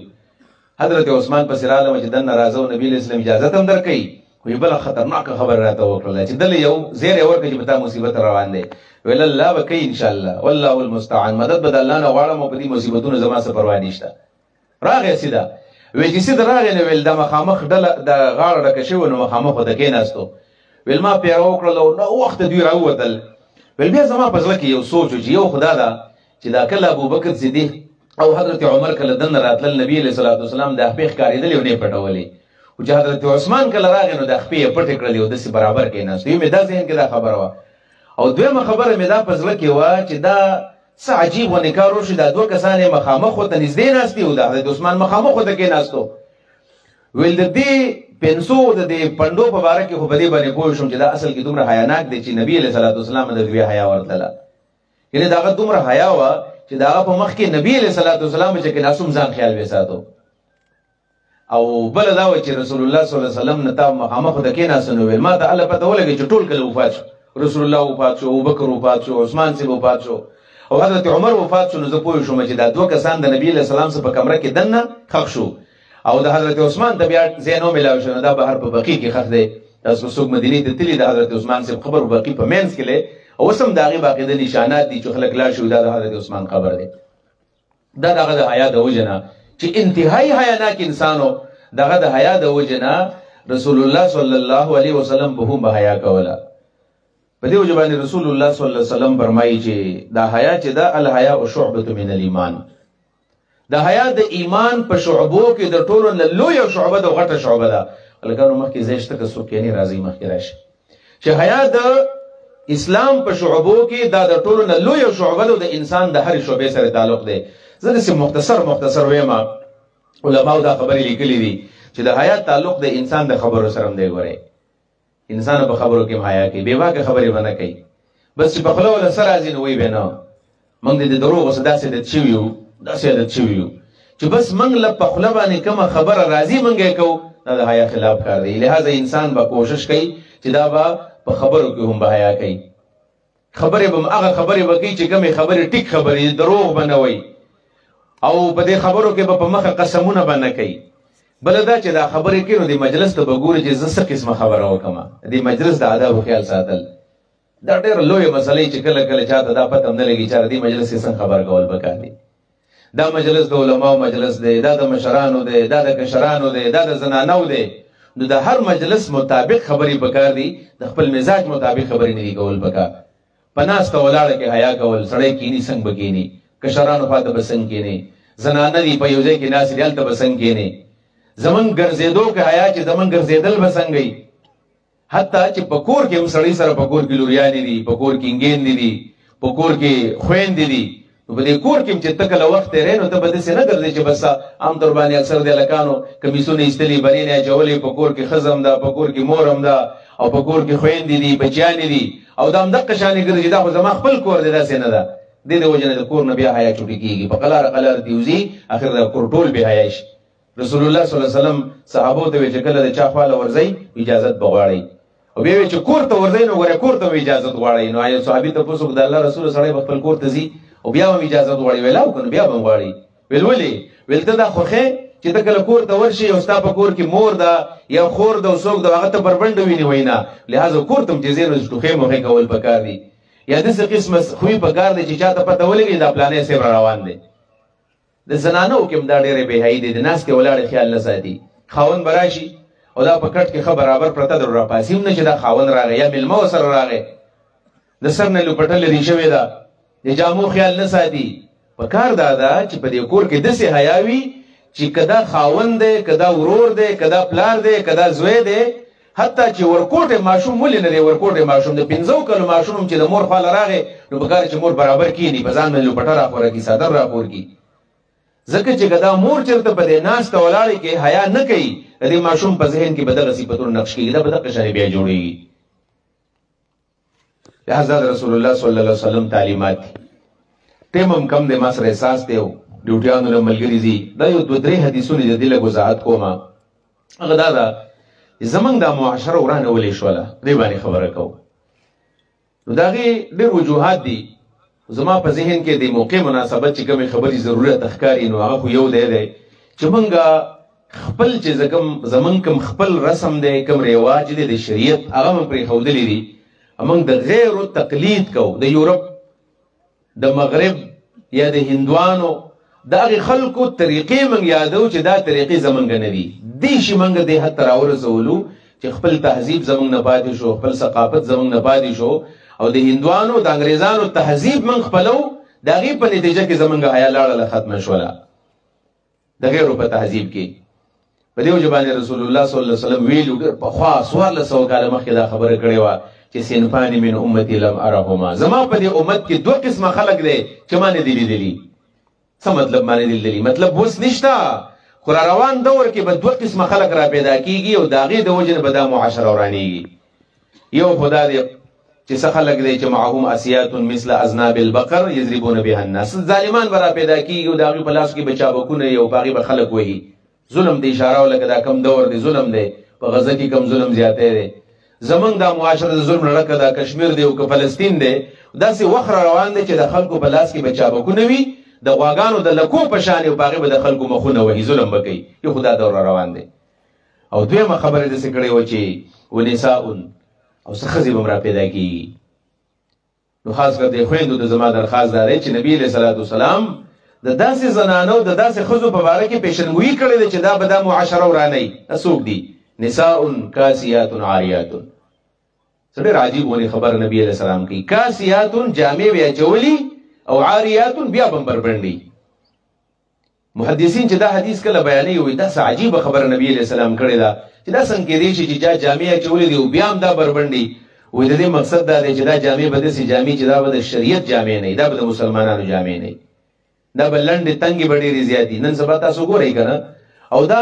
حضرت عثمان پس رااله چې دنه راځو، نبی علیہ السلام اجازه هم درکې. وی بل خطرناک خبر راته وکړه چې دل یو زیره ورکه چې بتا مصیبت روان دي. ویل الله وکي ان شاء الله والله المستعان، مدد بد الله نه غواړم په دې مصیبتونو زما څه پروا نشته. راغی سیده وی چې سیده راغی نو ویل د مخامخ ډله د غاړه ډکه شوی نو مخامخ د کېناستو. ویل ما پیرو کړلو نو وخت دوی راووتل. ویل بیا زما په ځل کې یو سوچ چې یو خدا دا چې دا کله ابوبکر صدیق او حضرت عمر کله دن راتل نبی علیہ الصلوۃ والسلام د خپې ښکارېدل او نه پټولې، او چې حضرت عثمان کله راغی نو د خپې پټ کړلې او د سي برابر کېناست. یو مې دا ذهن کې دا خبره وه. او دویمه خبره مې دا په ځل کې وه چې دا څه عجیب ونه کار وشي، دا دوه کسان یې مخامخ ورته نږدې ناستي او د حضرت عثمان مخامخ ورته کېناستو. ویل د دې پنسو د دې پندو په باره کې خو په دې باندې پوه شوم چې دا اصل کې دومره حیاناک دی چې نبی علیہ الصلوۃ والسلام د دوی حیا ورتله. یعنې دا هغه دومره حیا وه چې دا هغه په مخ کې نبی علیہ الصلوۃ والسلام چې کېناستم ځان خیال وساتو. او بل دا وایي چې رسول الله صلی الله علیه وسلم نه تا مخامخ د کېناستو نو ویل ما ته الله پته ولګي چې ټول کله وفات شو، رسول الله وفات شو، ابوبکر وفات شو، عثمان صاحب وفات شو او حضرت عمر وفات شو. نو زه پوه شوم چې دا دوه کسان د نبی علیہ السلام سره په کمره کې دننه خښ شو او د حضرت عثمان د بیا ځای نو ملاو شو. دا بهر په بقیع کې خښ دی. تاسو څوک مدینې ته تللي د حضرت عثمان صاحب قبر بقیع په منځ کې دی او اوس هم د هغې باقي د نشانات دي چې خلک لاړ شو دا د حضرت عثمان قبر دی. دا دغه د حیا د وجې نه چې انتهایی حیاناک انسان و، دغه د حیا د وجې نه رسول الله صلی الله علیه وسلم به هم حیا کوله. په دې وجه باندې رسول الله صلی الله علیه وسلم فرمایي چې دا حیا چې دا الحیا شعبه من الايمان، دا حیا د ایمان په شعبو کې د ټولو نه لویه شعبه ده او غټه شعبه ده. هلکانو مخکې ځای شته که څوک یعنې راځئ مخکې راشي چې حیا د اسلام په شعبو کې دا د ټولو نه لویه شعبه ده د انسان د هرې شعبې سره تعلق دی زه داسې مختصر ویم علماو دا خبرې لیکلي دي چې د حیا تعلق د انسان د خبرو سره هم دی ګورئ انسان په خبرو کې هم حیا کوي بې واکه خبرې به نه کوي بس چې په خوله وله څه راځي نو وایي به نه موږ د دروغو څه داسې عادت شوي یو چې بس موږ له په خوله باندې کومه خبره راځي موږ یې کوو دا د حیا خلاف کار دی لہذا انسان به کوشش کوي چې دا به په خبرو کې هم به حیا کوي خبرې به هغه خبرې به کوي چې کومې خبرې ټیک خبرې دروغ به نه وایي او په دې خبرو کې به په مخه قسمونه به نه کوي بله دا چې دا خبرې کوي نو د مجلس ته به ګوري چې زه څه قسمه خبره وکړم د مجلس د آدابو خیال ساتل دا ډېره لویه مسلې چې کله کله چاته دا پته هم نه لګي چې د دې مجلس کې څنګه خبر کول پکار دي دا مجلس د علماو مجلس دی دا د مشرانو دی دا د کشرانو دی دا د زنانو دی نو د هر مجلس مطابق خبرې پکار دي د خپل مزاج مطابق خبرې نه دي کول پکار په ناسته ولاړه کې حیا کول سړی کینی څنګه به کینی کشرانو خواته به څنګه کینی زنانه دي په یو ځای کې ناستې دي هلته به څنګه کینی زمونږ ګرځېدو کې حیا چې زمونږ ګرځېدل به څنګه وي حتی چې په کور کې هم سړی سره په کور کې لوریانې دي په کور کې انګېندې دي په کور کې خویندې دي نو په دې کور کې هم چې ته کله وخت تېری نو ته به داسې نه ګرځې چې بس عام طور باندې اکثر د هلکانو کمیسونه ایستلي بنینې اچولې په کور کې ښځه هم ده په کور کې مور هم ده او په کور کې خویندې دي بچیانې دي او دا همدقه شانې ګرځي دا خو زما خپل کور دی داسې نه ده دې د وجې نه د کور نه بیا حیا چوټې کېږي په قلاره دې وځي اخر د کور ټول بې حیا شي رسول الله صلی الله علیه وسلم صحابو ته وی چې کله د چا خواله ورځئ اجازت به غواړئ او بیا چې کور ته ورځئ نو ګوره کور ته هم اجازت غواړئ نو یو صحابي تپوس وکړو د الله رسول سړی به خپل کور ته ځي او بیا هم اجازت غواړي ویل او که نو بیا به هم غواړي ویل ولې ویل ته دا خوښې چې ته کله کور ته ورشي او ستا په کور کې مور ده یا خور ده او څوک ده هغه ته بربنډه ویني وایي نه لهذا کور ته هم چې ځې نو ټوخې موخې کول پکار دي یا داسې قسمه خوی پکار دی چې چاته پته ولګي دا پلانې صاحب را روان دی د زنانو کې هم دا ډېرې بېحیایي دی د ناستې ولاړې خیال نه ساتي خاوند به راشي او دا په کټ کې ښه برابر پرته در راپاسي هم نه چې دا خاوند راغی یا مېلمه ورسره راغی د سر نه لوپټه لرې شوې ده د جامو خیال نه ساتي پکار دا ده چې په دې کور کې داسې حیا وي چې که دا خاوند دی که دا ورور دی که دا پلار دی که دا زوی دی حتی چې ورکوټې ماشوم ولې نه دی ورکوټې ماشوم د 15 کلو ماشوم هم چې د مور خواله راغی نو پکار چې مور برابر کښېني په ځان باندې لوپټه راخوره کړي څادر راپور کړي ځکه چې که دا مور چېرته په دې ناسته ولاړې کې حیا نه کوي د دې ماشوم په ذهن کې به دغه صفتونه نقش کېږي دا به دغه شانې بیا جوړېږي لہذا رسول الله صلی الله علیه وسلم تعلیمات دي ټیم هم کم دی ما سره احساس دی ډیوټیانو له ملګري دي دا یو 2-3 حدیثونه د دې لږ وضاحت کوم هغه دا ده زمونږ دا معاشره ورانه ولې شوله دې باندې خبره کوو نو د هغې ډېر وجوهات دي زما په ذهن کې د موقع مناسبت چې کومې خبرې ضرورت ښکاري نو هغه خو یو دی چې موږ خپل چې زمونږ کوم خپل رسم دی کوم رواج دی د شریعت هغه موږ پرېښودلي دي موږ د غیرو تقلید کوو د یورپ د مغرب یا د هندوانو د هغې خلکو طریقې موږ یادو چې دا طریقې زمونږ نه دي دې شي موږ دې حد ته راورسولو چې خپل تهذیب زمونږ نه پاتې شو خپل ثقافت زمونږ نه پاتې شو او د هندوانو د انګریزانو تهذیب موږ خپلو د هغې په نتیجه کې زمونږ حیا لاړله ختمه شوله د غیرو په تهذیب کې په دې وجه باندې رسول الله صلی الله علیه وسلم ویلو ډېر پخوا 1400 کاله مخکې دا خبره کړې وه چې صنفان من امتي لم ارهما زما په دې امت کې 2 قسمه خلک دی چې ما نه دي لیدلي څه مطلب ما نه دي لیدلي مطلب اوس نشته خو را روان دور کې به 2 قسمه خلک را پیدا کېږي او د هغې د وجې نه به دا معاشره ورانېږي یو خو دا دی چې څه خلک دی چې معهم اسیات مثل اذناب البقر یضربون بها الناس ظالمان به را پیدا کېږي او د هغې په لاس کې به چابکونه یي او په هغې به خلک وهي ظلم دی اشاره ولکه دا کم دور دی ظلم دی په غزه کې کم ظلم زیاتی دی زمونږ دا معاشره د ظلم لړکه دا کشمیر دی او که فلسطین دی داسې وخت را روان دی چې د خلکو په لاس کې به چابکونه وي د غواګانو د لکو په شان او په هغې به د خلکو مخونه وهي ظلم به کوي یو خو دا دور را روان دی او دویمه خبره داسې کړې وه چې ونساء او څه ښځې به هم را پیدا کېږي نو خاص کر د خویندو د زما درخواست دا دی چې نبي علیه صلات وسلام د داسې زنانو د داسې ښځو په باره کې پیشنګویي کړې ده چې دا به دا معاشره ورانوي دا څوک دي نساء کاسیات عاریات څه ډېر عجیب ونې خبر نبي علیه السلام کوي کاسیات جامې به اچولي او عاریات بیا به هم بربنډي محدثین چې دا حدیث کله بیانوي وایي داسې عجیبه خبره نبي علیه السلام کړې ده چې دا څنګه کېدی شي چې جامع اچولې دي او بیا هم دا بربنډي وایي د دې مقصد دا دی چې دا جامع به داسې جامع چې دا به د شریعت جامع نه وي دا به د مسلمانانو جامع نه وي دا به لنډې تنګې به ډېرې زیاتې نن سبا تاسو ګورئ که نه او دا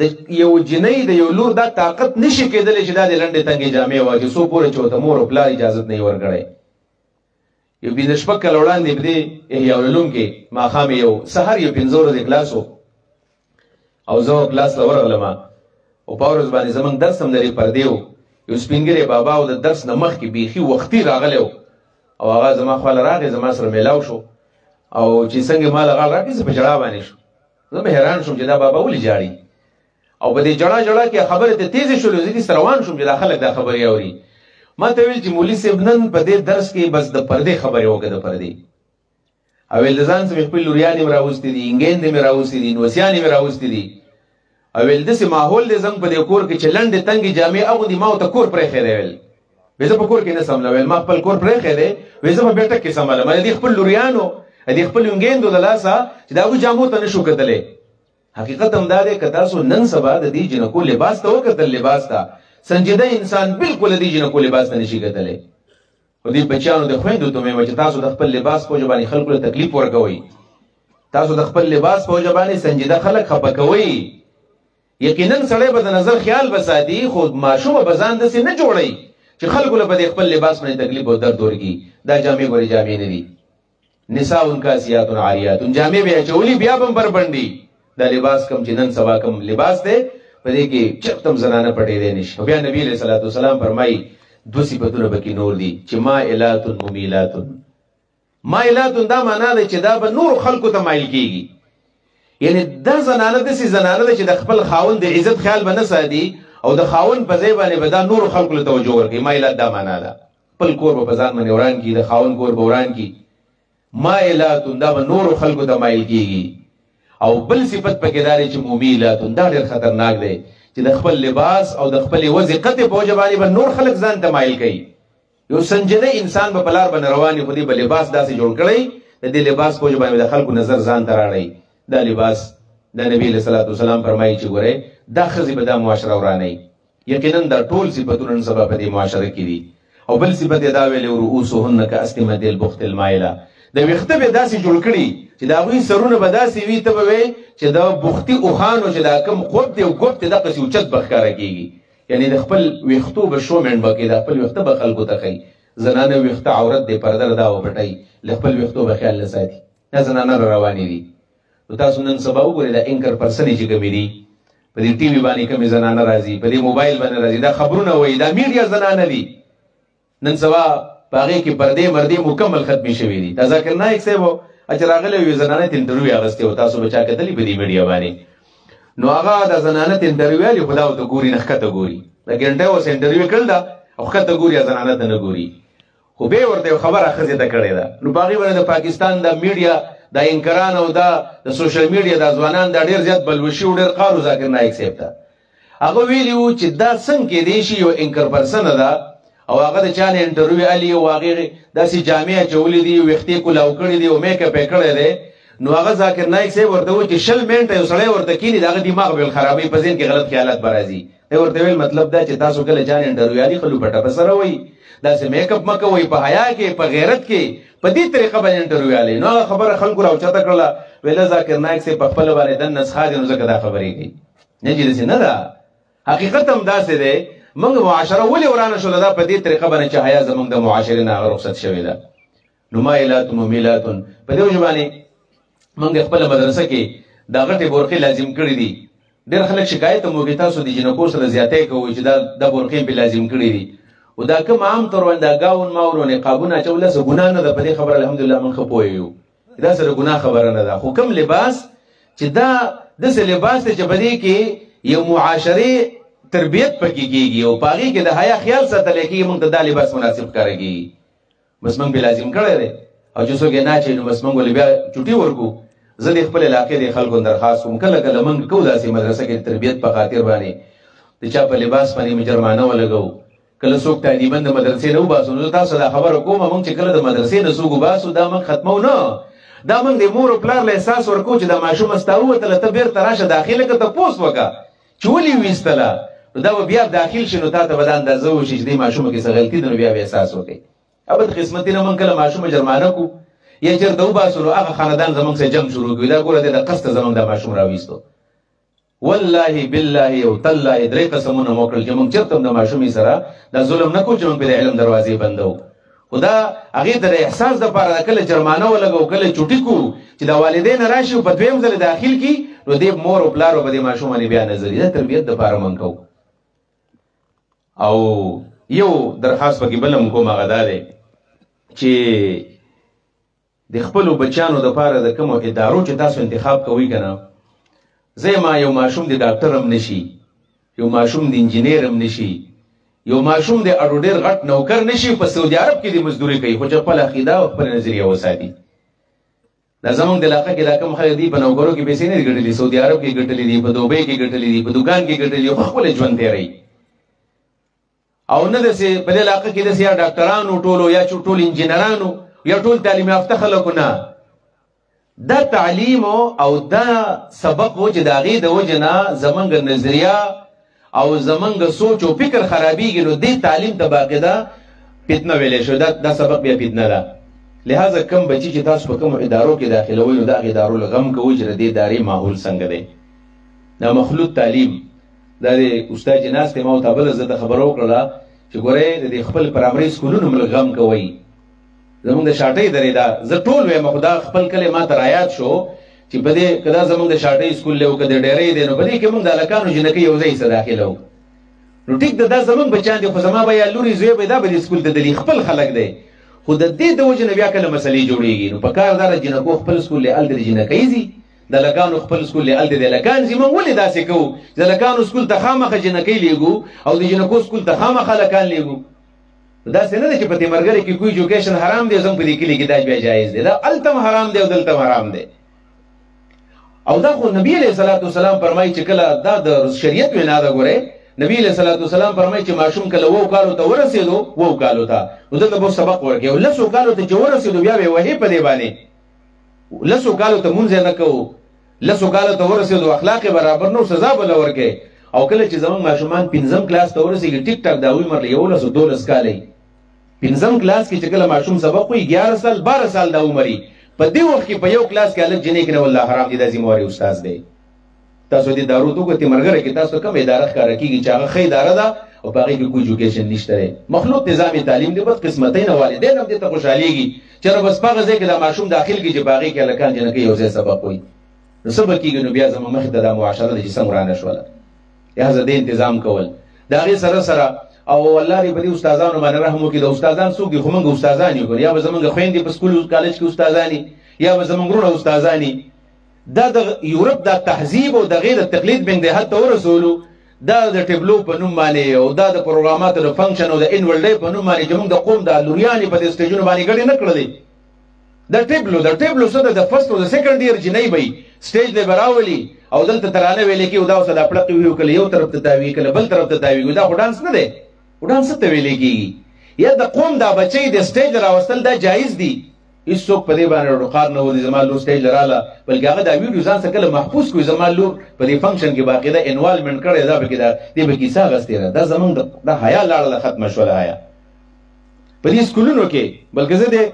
د یو جنۍ د یو لور دا طاقت نشي کېدلی چې دا د لنډې تنګې جامع واچي څو پورې چې ورته مور او پلار اجازت نه وي ورکړی یو پنځه شپږ کاله وړاندې په دې احیاء العلوم کې ماښام یو سهار یو پنځه ورځې کلاس و او زه کلاس ته ورغلم او په ورځ باندې زموږ درس هم لرې پردې و یو سپین ږیری بابا او د درس نه مخکې بیخي وختي راغلی و او هغه زما خواله راغی زما سره میلاو شو او چې څنګه ما له غاړه راکړې زه په ژړا باندې شو زه به حیران شوم چې دا بابا ولې ژاړي او په دې ژړا کې خبرې ته تیزې شولې زه دې روان شوم چې دا خلک دا خبرې اوري ما ته ویل چې مولوي صاحب نن په دې درس کې بس د پردې خبرې وکړه د پردې او ویل د ځان څخه خپل لوریانې مې راوستې دي انګېندې مې راوستې دي نوسیانې مې راوستې دي او ویل داسې ماحول دی زموږ په دې کور کې چې لنډې تنګې جامې اغوندي ما ورته کور پرېښی دی ویل وایي زه په کور کې نه سمله ویل ما خپل کور پرېښی دی وایي زه په بیټک کې سملم دې خپل لوریانو دې خپل انګېندو د لاسه چې د هغوی جامو ته نه شو کتلی حقیقت هم دا دی که تاسو نن سبا د دې جنکو لباس ته وکتل لباس ته سنجیده انسان بالکل دې جنکو لباس ته نشي کتلی خو دې بچیانو د خویندو ته مې چې تاسو د خپل لباس په وجه باندې خلکو له تکلیف ورکوئ تاسو د خپل لباس په وجه باندې سنجیده خلک خفه کوئ یقینا سړی به د نظر خیال به ساتي خو ماشومه به ځان داسې نه جوړوي چې خلکو له به د خپل لباس باندې تکلیف او درد ورکړي دا جامې ګورې جامې نه دي نساء کاسیات عاریات جامې به اچولي بیا به هم بربنډي دا لباس کم چې نن سبا کم لباس دی په دې کې چرته هم زنانه پټېدی نشي بیا نبي علیه صلات وسلام فرمایي دو صفتونه به کې نور دي چې مائلات ممیلات مائلات دا معنا دی چې دا به نور خلکو ته مایل کېږي یعنی دا زنانه داسې زنانه ده چې د خپل خاوند د عزت خیال به نه ساتي او د خاوند په ځای باندې به دا نورو خلکو له توجه ورکوي مایلات دا معنا ده خپل کور به په ځان باندې وران کړي د خاوند کور به وران کړي مائلات دا به نورو خلکو ته مایل کېږي او بل صفت پکې دا دی چې ممیلات دا ډېر خطرناک دی چې د خپل لباس او د خپلې وضع قطع په وجه باندې به نور خلک ځان ته مایل کوي یو سنجیده انسان به په لار باندې روان وي خو دې به لباس داسې جوړ کړی د دې لباس په وجه باندې د خلکو نظر ځان ته راړی دا لباس دا نبی علیہ الصلوۃ والسلام فرمایي چې ګوره دا ښځې به دا معاشره ورانوي یقینا دا ټول صفتونه نن سبا په دې معاشره کې دي او بل صفت یې دا ویلې رؤوسهن کأسنمة البخت المائله د ویښته به داسې جوړ کړي چې د هغوی سرونه به داسې وي ته به وایې چې دا بختي اوښانو چې دا کوم خوب دی او ګوب دی دقسې اوچت به ښکاره کېږي یعنی د خپل ویښتو به شومینډ به کوي د خپل ویښته به خلکو ته ښایي زنانه ویښته عورت دی پرده دا وپټئ له خپل ویښتو به خیال نه ساتي دا زنانه را روانې دي نو تاسو نن سبا وګورئ دا انکر پرسنې چې کومې دي په دې ټي وي باندې کومې زنانه راځي په دې موبایل باندې راځي دا خبرونه وایي دا میډیا زنانه دي نن سبا په هغې کې پردې مردې مکمل ختمې شوي دي دا ذاکر نایک صاحب چې راغلی یو زنانه ته انټرویو اخیستې و تاسو به چا کتلي په دې میډیا باندې نو هغه د زنانه ته انټرویو والي خو دا ورته ګوري نه ښکته ګوري د ګنټه اوس انټرویو کړل ده او ښکته ګوري زنانه ته نه ګوري خو بیا ورته یو خبره ښځې ته کړې ده نو په هغې باندې د پاکستان د میډیا دا انکران او دا د سوشل میډیا دا ځوانان دا ډېر زیات بلوشي او ډېر قارو ذاکر نایک صاحب ته هغه ویلي وو چې دا څنګه کېدی شي یو انکر پرسنه ده او هغه د چا نه انټرویو علي او هغې داسې جامې اچولې دي ویښتې کولاو کړي دي او میکپ یې کړی دی نو هغه ذاکر نایک صاحب ورته وویل چې 20 منټه یو سړی ورته کښېني د هغه دماغ به خرابوي په ذهن کې غلط خیالات به راځي دی ورته ویل مطلب دا چې تاسو کله چا نه انټرویو علي خلو پټه په سره وایي داسې میکپ مه کوئ په حیا کې په غیرت کې په دې طریقه باندې انټرویو علي نو هغه خبره خلکو راوچته کړله ویله ذاکر نایک صاحب په خپله باندې دن نسخه دي نو ځکه دا خبرې کوي نه چې داسې نه ده حقیقت هم داسې دی موږ معاشره ولې ورانه شوله دا په دې طریقه باندې چې حیا زموږ د معاشرې نه هغه رخصت شوې ده نو مائلات ممیلات په دې وجه باندې موږ خپله مدرسه کې دا غټې بورقې لازم کړي دي ډېر خلک شکایت هم وکړي تاسو د جنکو سره زیاتی کوئ چې دا بورقې پې لازم کړي دي او دا کوم عام طور باندې دا ګاون ماور او نقابونه اچول داسې ګناه نه ده په دې خبره الحمدلله موږ ښه پوه یو دا سره ګناه خبره نه ده خو کوم لباس چې دا داسې لباس دی چې په دې کې یو معاشرې تربیت پکې کېږي او په هغې کې د حیا خیال ساتلی کېږي موږ ته دا لباس مناسب ښکاره کېږي بس موږ پې لازم کړی دی او چې څوک یې نه اچوي نو بس موږ ولې بیا چوټي ورکو زه د خپل علاقې د خلکو درخواست کوم کله کله موږ کوو داسې مدرسه کې تربیت په خاطر باندې د چا په لباس باندې مې جرمانه ولګوو کله څوک تعلیما د مدرسې نه وباسو نو تاسو دا خبره کوم موږ چې کله د مدرسې نه څوک وباسو دا موږ ختمو نه دا موږ د مور او پلار له احساس ورکو چې دا ماشوم ستا ووتله ته بېرته راشه داخله که تپوس وکړه چې ولې ویستله نو دا به بیا داخل شي نو تا ته به دا اندازه وشي چې دې ماشومه کې څه غلطي ده نو بیا به احساس وکړي. ابد قسمتي نه موږ کله ماشومه جرمانه کو یا چېرته وباسو نو هغه خاندان زموږ سره جنګ شروع کړي دا ګوره د قصد زموږ دا ماشوم راویستو. والله بالله او تالله درې قسمونه مو کړل چې موږ چېرته هم د ماشومې سره دا ظلم نه کوو چې موږ پرې د علم دروازې بندو. خو دا هغې ته د احساس دپاره کله جرمانه ولګو کله چوټي کړو چې دا والدین راشي او په دویم ځل داخل کړي نو دې مور او پلار به دې ماشوم باندې بیا نظري دا تربیت دپاره موږ کوو. او یو درخواست پکې بل هم کوم هغه دا دی چې د خپلو بچیانو دپاره د کومو ادارو چې تاسو انتخاب کوئ که نه زه ما یو ماشوم د ډاکټر هم نشي یو ماشوم د انجینیر هم نشي یو ماشوم د اډو ډېر غټ نوکر نشي په سعودي عرب کې د مزدوري کوي خو چې خپل عقیده او خپل نظریه وساتي. دا زموږ د علاقه کې دا کوم خلک دي په نوکرو کې پیسې نه دي ګټلي سعودي عرب کې ګټلي دي په دوبۍ کې ګټلي دي په دوکان کې ګټلي دي خو خپل ژوند تېروي او نه داسې په دې علاقه کې داسې یا ډاکټرانو ټولو یا ټول انجینرانو یا ټول تعلیم یافته خلکو نه دا تعلیم او دا سبق و چې د هغې د وجې نه زموږ نظریه او زمونږ سوچ او فکر خرابېږي نو دې تعلیم ته باقاعده فتنه ویلی شو دا سبق بیا فتنه ده. لہذا کم بچي چې تاسو په کومو ادارو کې داخلوئ نو د هغې ادارو له غم کوئ چې د دې ادارې ماحول څنګه دی. دا مخلوط تعلیم دا د استاد چې ناست ما ورته بله زه ته خبره وکړله چې ګورئ د دې خپل پرایمري سکولونو هم لږ غم کوئ. زمونږ د شاټۍ درې ده زه ټول وایم خو دا خپل کلی ما ته رایاد شو چې په دې که دا زموږ د شاټۍ سکول دی او که د ډېرۍ دی نو په دې کې موږ د هلکانو جنکۍ یو ځای سره داخله وو نو ټیک ده دا زموږ بچیان دي خو زما به یا لورې زوی به دا به دې سکول ته دلي خپل خلک دی خو د دې د وجې نه بیا کله مسلې جوړېږي نو په کار دا د جنکو خپل سکول دی هلته د جنکۍ ځي د هلکانو خپل سکول دی هلته د هلکان ځي موږ ولې داسې کوو چې د هلکانو سکول ته خامخه جنکۍ لیږو او د جنکو سکول ته خامخه هلکان لیږو. داسې نه ده چې په تیمرګرې کې کوئی ایجوکیشن حرام دی زموږ په دې کلي کې دا بیا جایز دی دا هلته هم حرام دی او دلته هم حرام دی. او دا خو نبی علیه صلات وسلام فرمایي چې کله دا د شریعت وینا ده ګورئ نبی علیه صلات وسلام فرمایي چې ماشوم کله 7 کالو ته ورسېدو 7 کالو ته نو دلته به سبق ورکړي او 10 کالو ته چې ورسېدو بیا به وحي په دې باندې 10 کالو ته مونځ نه کوو 10 کالو ته ورسېدو اخلاق برابر نو سزا به ورکړي او کله چې زموږ ماشومان 5م کلاس ته ورسېږي ټیک ټاک دا عمر له 11 کالۍ 5م کلاس کې چې کله ماشوم سبق وایي 11 سال 12 سال دا عمر په دې وخت کې په یو کلاس کې هلک جنۍ کې نه والله حرام دي دا ذمهواري استاد دی. تاسو دې دارو ته ګوتې مرګره کې تاسو کوم اداره ښکاره کېږي چې هغه ښه اداره ده او په هغې کې کوم ایجوکیشن نشته دی مخلوط نظام تعلیم دی بس قسمتۍ نه والدین هم دې ته خوشحالېږي چې نه بس په هغه ځای کې دا ماشوم داخل کړي چې په هغې کې هلکان جنکۍ یو ځای سبق وایي نو څه به کېږي نو بیا زموږ مخې ته دا معاشره ده چې څنګه ورانه شوله. لهذا دې انتظام کول د هغې سره سره او الله دې په دې استادانو باندې رحم وکړي د استادان څوک دي خو موږ استادان یو یا به زموږ خویندې په سکول کالج کې استادانې یا به زموږ وروڼه استادانې دا د یورپ دا تهذیب او د غیر تقلید بین د هلته ورسولو دا د ټبلو په نوم باندې او دا د پروګراماتو د فنکشن او د انول ډے په نوم باندې چې موږ د قوم د لوریانې په دې سټیجونو باندې ګډې نه کړلې د ټبلو څه د فرست او د سیکنډ ایئر جنۍ به سټیج دی به راولي او دلته ترانه ویلې کېږي دا اوس دا پړقې وي کله یو طرف ته تاوي کله بل طرف ته تاوي دا خو ډانس نه دی ډانس څه ته ویلې کېږي یا د قوم دا بچی د سټیج راوستل دا جایز دي هیڅوک په دې باندې ډوقار نه ودي زما لور سټیج رااله بلکې هغه دا ویډیو ځان څخه کله محفوظ کړي زما لور په دې فنکشن کې باقاعده انوالمنټ کړی دا پکې دا دې به کیسه اخیستې ده دا زموږ دا حیا لاړله ختمه شوله حیا په دې سکولونو کې بلکې زه دې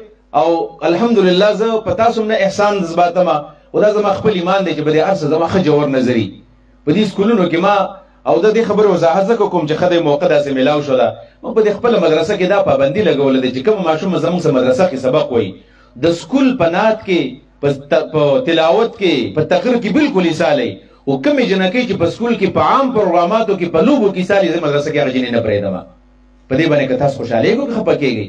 او الحمدلله زه په تاسو نه احسان ځباتمه او دا زما خپل ایمان دی چې په دې هر څه زما ښه جوور نظري په دې سکولونو کې ما او د دې خبرو وضاحت زه کوم چې ښه دی موقع داسې میلاو شو ده موږ په دې خپله مدرسه کې دا پابندي لګوله ده چې کوم ماشوم زموږ څه مدرسه کې سبق وایي د سکول په نعت کې په تلاوت کې په تقریر کې بالکل ایسالی او کومې جنکۍ چې په سکول کې په عام پروګراماتو کې په لوبو کې ایسالي زه مدرسه کې هغه جنۍ نه پرېږدمه په دې باندې که تاسو خوشحالېږو که خفه کېږئ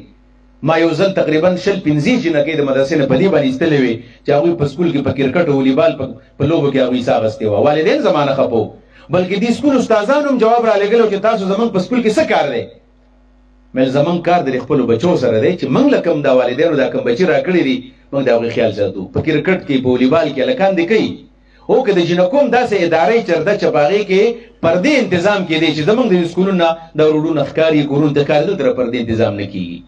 ما یو ځل تقریبا 15 جنکۍ د مدرسې نه په دې باندې ایستلې وې چې هغوی په سکول کې په کرکټ او والیبال په لوبو کې هغوی حصه اخیستې وه والدین زما نه خفه وو بلکې دې سکول استادانو هم جواب رالېږلی و چې تاسو زموږ په سکول کې څه کار دی مل زمون کار د خپل بچو سره دی چې موږ لکم دا والدینو دا کوم بچی راکړي دي موږ دا غوښ خیال ساتو په کرکټ کې په والیبال کې لکان دی کوي او که د جنکوم داسې ادارې چرته چې باغې کې پردې تنظیم کې دی چې زمونږ د سکولونو د وروډو ښکاري کورونو ته کار دلته پردې تنظیم نه کیږي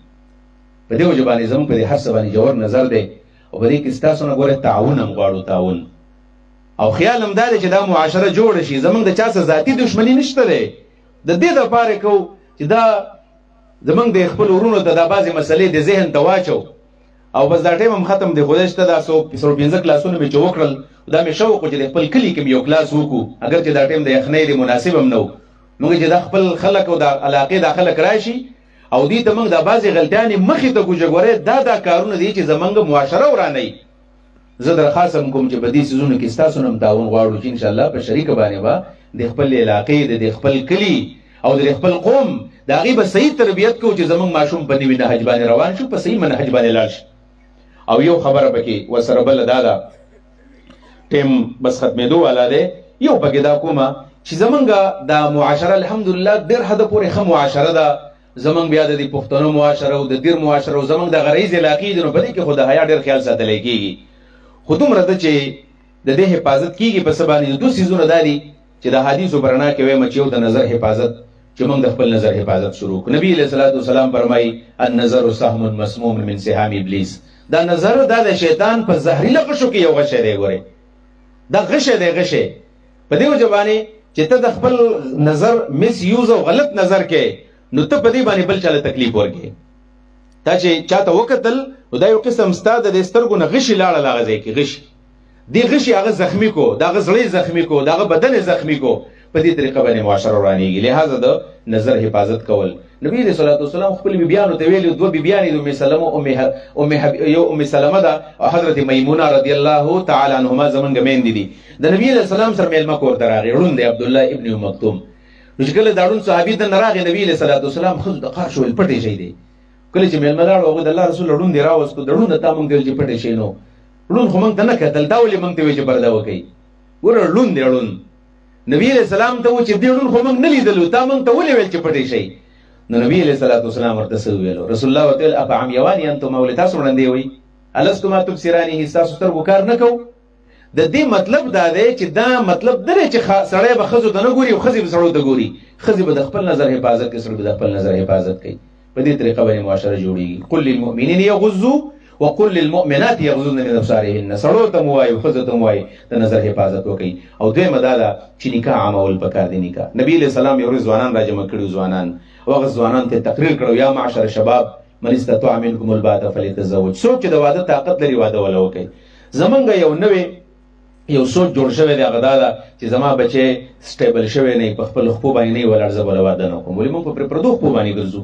په دې وجه باندې زمونږ په دې هر څه باندې جوړ نظر دی او په دې کې ستاسو نه ګوره تعاون هم غواړو تعاون او خیال هم دا دی چې دا معاشره جوړه شي زمونږ د چا سره ذاتي دښمني نشته دی د دې دپاره کوو چې دا زمونږ د خپل ورونو ته دا بعضې مسلې د ذهن ته واچو او بس دا ټایم هم ختم دی. خدای شته دا 115 کلاسونه مې چې وکړل دا مې شوق و چې د خپل کلي کې مې یو کلاس وکړو، اگر چې دا ټایم د یخنۍ دی مناسب هم نه و. موږ چې دا خپل خلک او د علاقې دا خلک راشي او دې ته موږ دا بعضې غلطیانې مخې ته ګوجګورې دا کارونه دي چې زمونږ معاشره ورانوي. زه درخواست هم کوم چې په دې څیزونو کې ستاسو نه هم تعاون غواړو چې انشاءالله په شریکه باندې به د خپل علاقې د خپل کلي او د خپل قوم د هغې به صحیح تربیت کوو چې زمونږ ماشوم په نوي نهج باندې روان شو، په صحیح منهج باندې لاړ شي. او یو خبره پکې ورسره بله دا ده، ټیم بس ختمېدو والا دی، یو پکې دا کومه چې زمونږ دا معاشره الحمدلله ډېر حده پورې ښه معاشره ده. زمونږ بیا د دې پښتنو معاشره او د دیر معاشره او زمونږ د غریز علاقې دي، نو په دې کې خو د حیا ډېر خیال ساتلی کېږي. خو دومره ده چې د دې حفاظت کېږي په څه باندې. دوه څیزونه دا دي چې د حدیثو په رڼا کې وایم چې یو د نظر حفاظت، چې موږ د خپل نظر حفاظت شروع کړو. نبی علیه الصلاة والسلام فرمایي النظر سهم مسموم من سهام ابلیس. دا نظر دا د شیطان په زهري غشو کې یو غشی دی. ګورئ دا غشی دی، غشی په دې وجه باندې چې ته د خپل نظر مس یوز او غلط نظر کې نو ته په دې باندې بل چاله تکلیف ورکې. تا چې چاته وکتل نو دا یو قسم ستا د سترګو نه غشي لاړه هغه ځای کې غشي، دې غشي هغه زخمي کو، د هغه زړی زخمي کو، د هغه بدن زخمي کو. په دې طریقه باندې معاشره ورانېږي. لہذا د نظر حفاظت کول. نبی علیه الصلاة والسلام خپل بیبیانو ته ویلي، دوه بیبیانې د ام سلمه یو ام سلمه ده او حضرت میمونه رضی الله تعالی عنهما زمونږ میندې دي. د نبی علیه السلام سره میلمه کور ته راغی، ړوند دی عبدالله ابن ام مکتوم. نو چې کله دا ړوند صحابي دننه راغی نبی علیه الصلاة والسلام ښځو ته قهر شول پټې شی دی. کله چې میلمه لاړو هغوی د الله رسول ړوند یې راوستو، د ړونده تا مونږ ته ویل چې پټې شی نو ړوند خو مونږ ته نه کتل، تا ولې مونږ ته وایي چې پرده وکوئ. ګوره ړوند دی ړوند. نبی علیہ السلام ته و چې دې ړوند خو موږ نه لیدلو، تا موږ ته ولې ویل چې پټې شئ؟ نو نبی علیہ الصلاة والسلام ورته څه وویلو؟ رسول الله ورته ویل افعمیوان انتم ولې تاسو ړندې وئ؟ الستما تبصرانه، ستاسو سترګو کار نه کوو؟ د دې مطلب دا دی چې دا مطلب نه دی چې سړی به ښځو ته نه ګوري او ښځې به سړو ته ګوري. ښځې به د خپل نظر حفاظت کوي، سړی به د خپل نظر حفاظت کوي. په دې طریقه باندې معاشره جوړېږي. قل للمؤمنین یغضوا وقل للمؤمنات یغضضن من ابصارهن. سړو ته مو وایو ښځو ته مو وایي د نظر حفاظت وکړي. او دویمه دا ده چې نکاح عامول پکار دی. نکاح نبی علیه السلام یو ورځ ځوانان راجمع کړي، ځوانان او هغه ځوانان ته تقریر کړو یا معشر شباب من استطاع منکم الباءة فلیتزوج. څوک چې د واده طاقت لري واده وله وکړي. زمونږ یو نوی یو سوچ جوړ شوی دی، هغه دا ده چې زما بچی سټیبل شوی نه په خپل خپو باندې نه ولاړ، زه بله واده نه کوم. ولې موږ په پردو خپو باندې ګرځو؟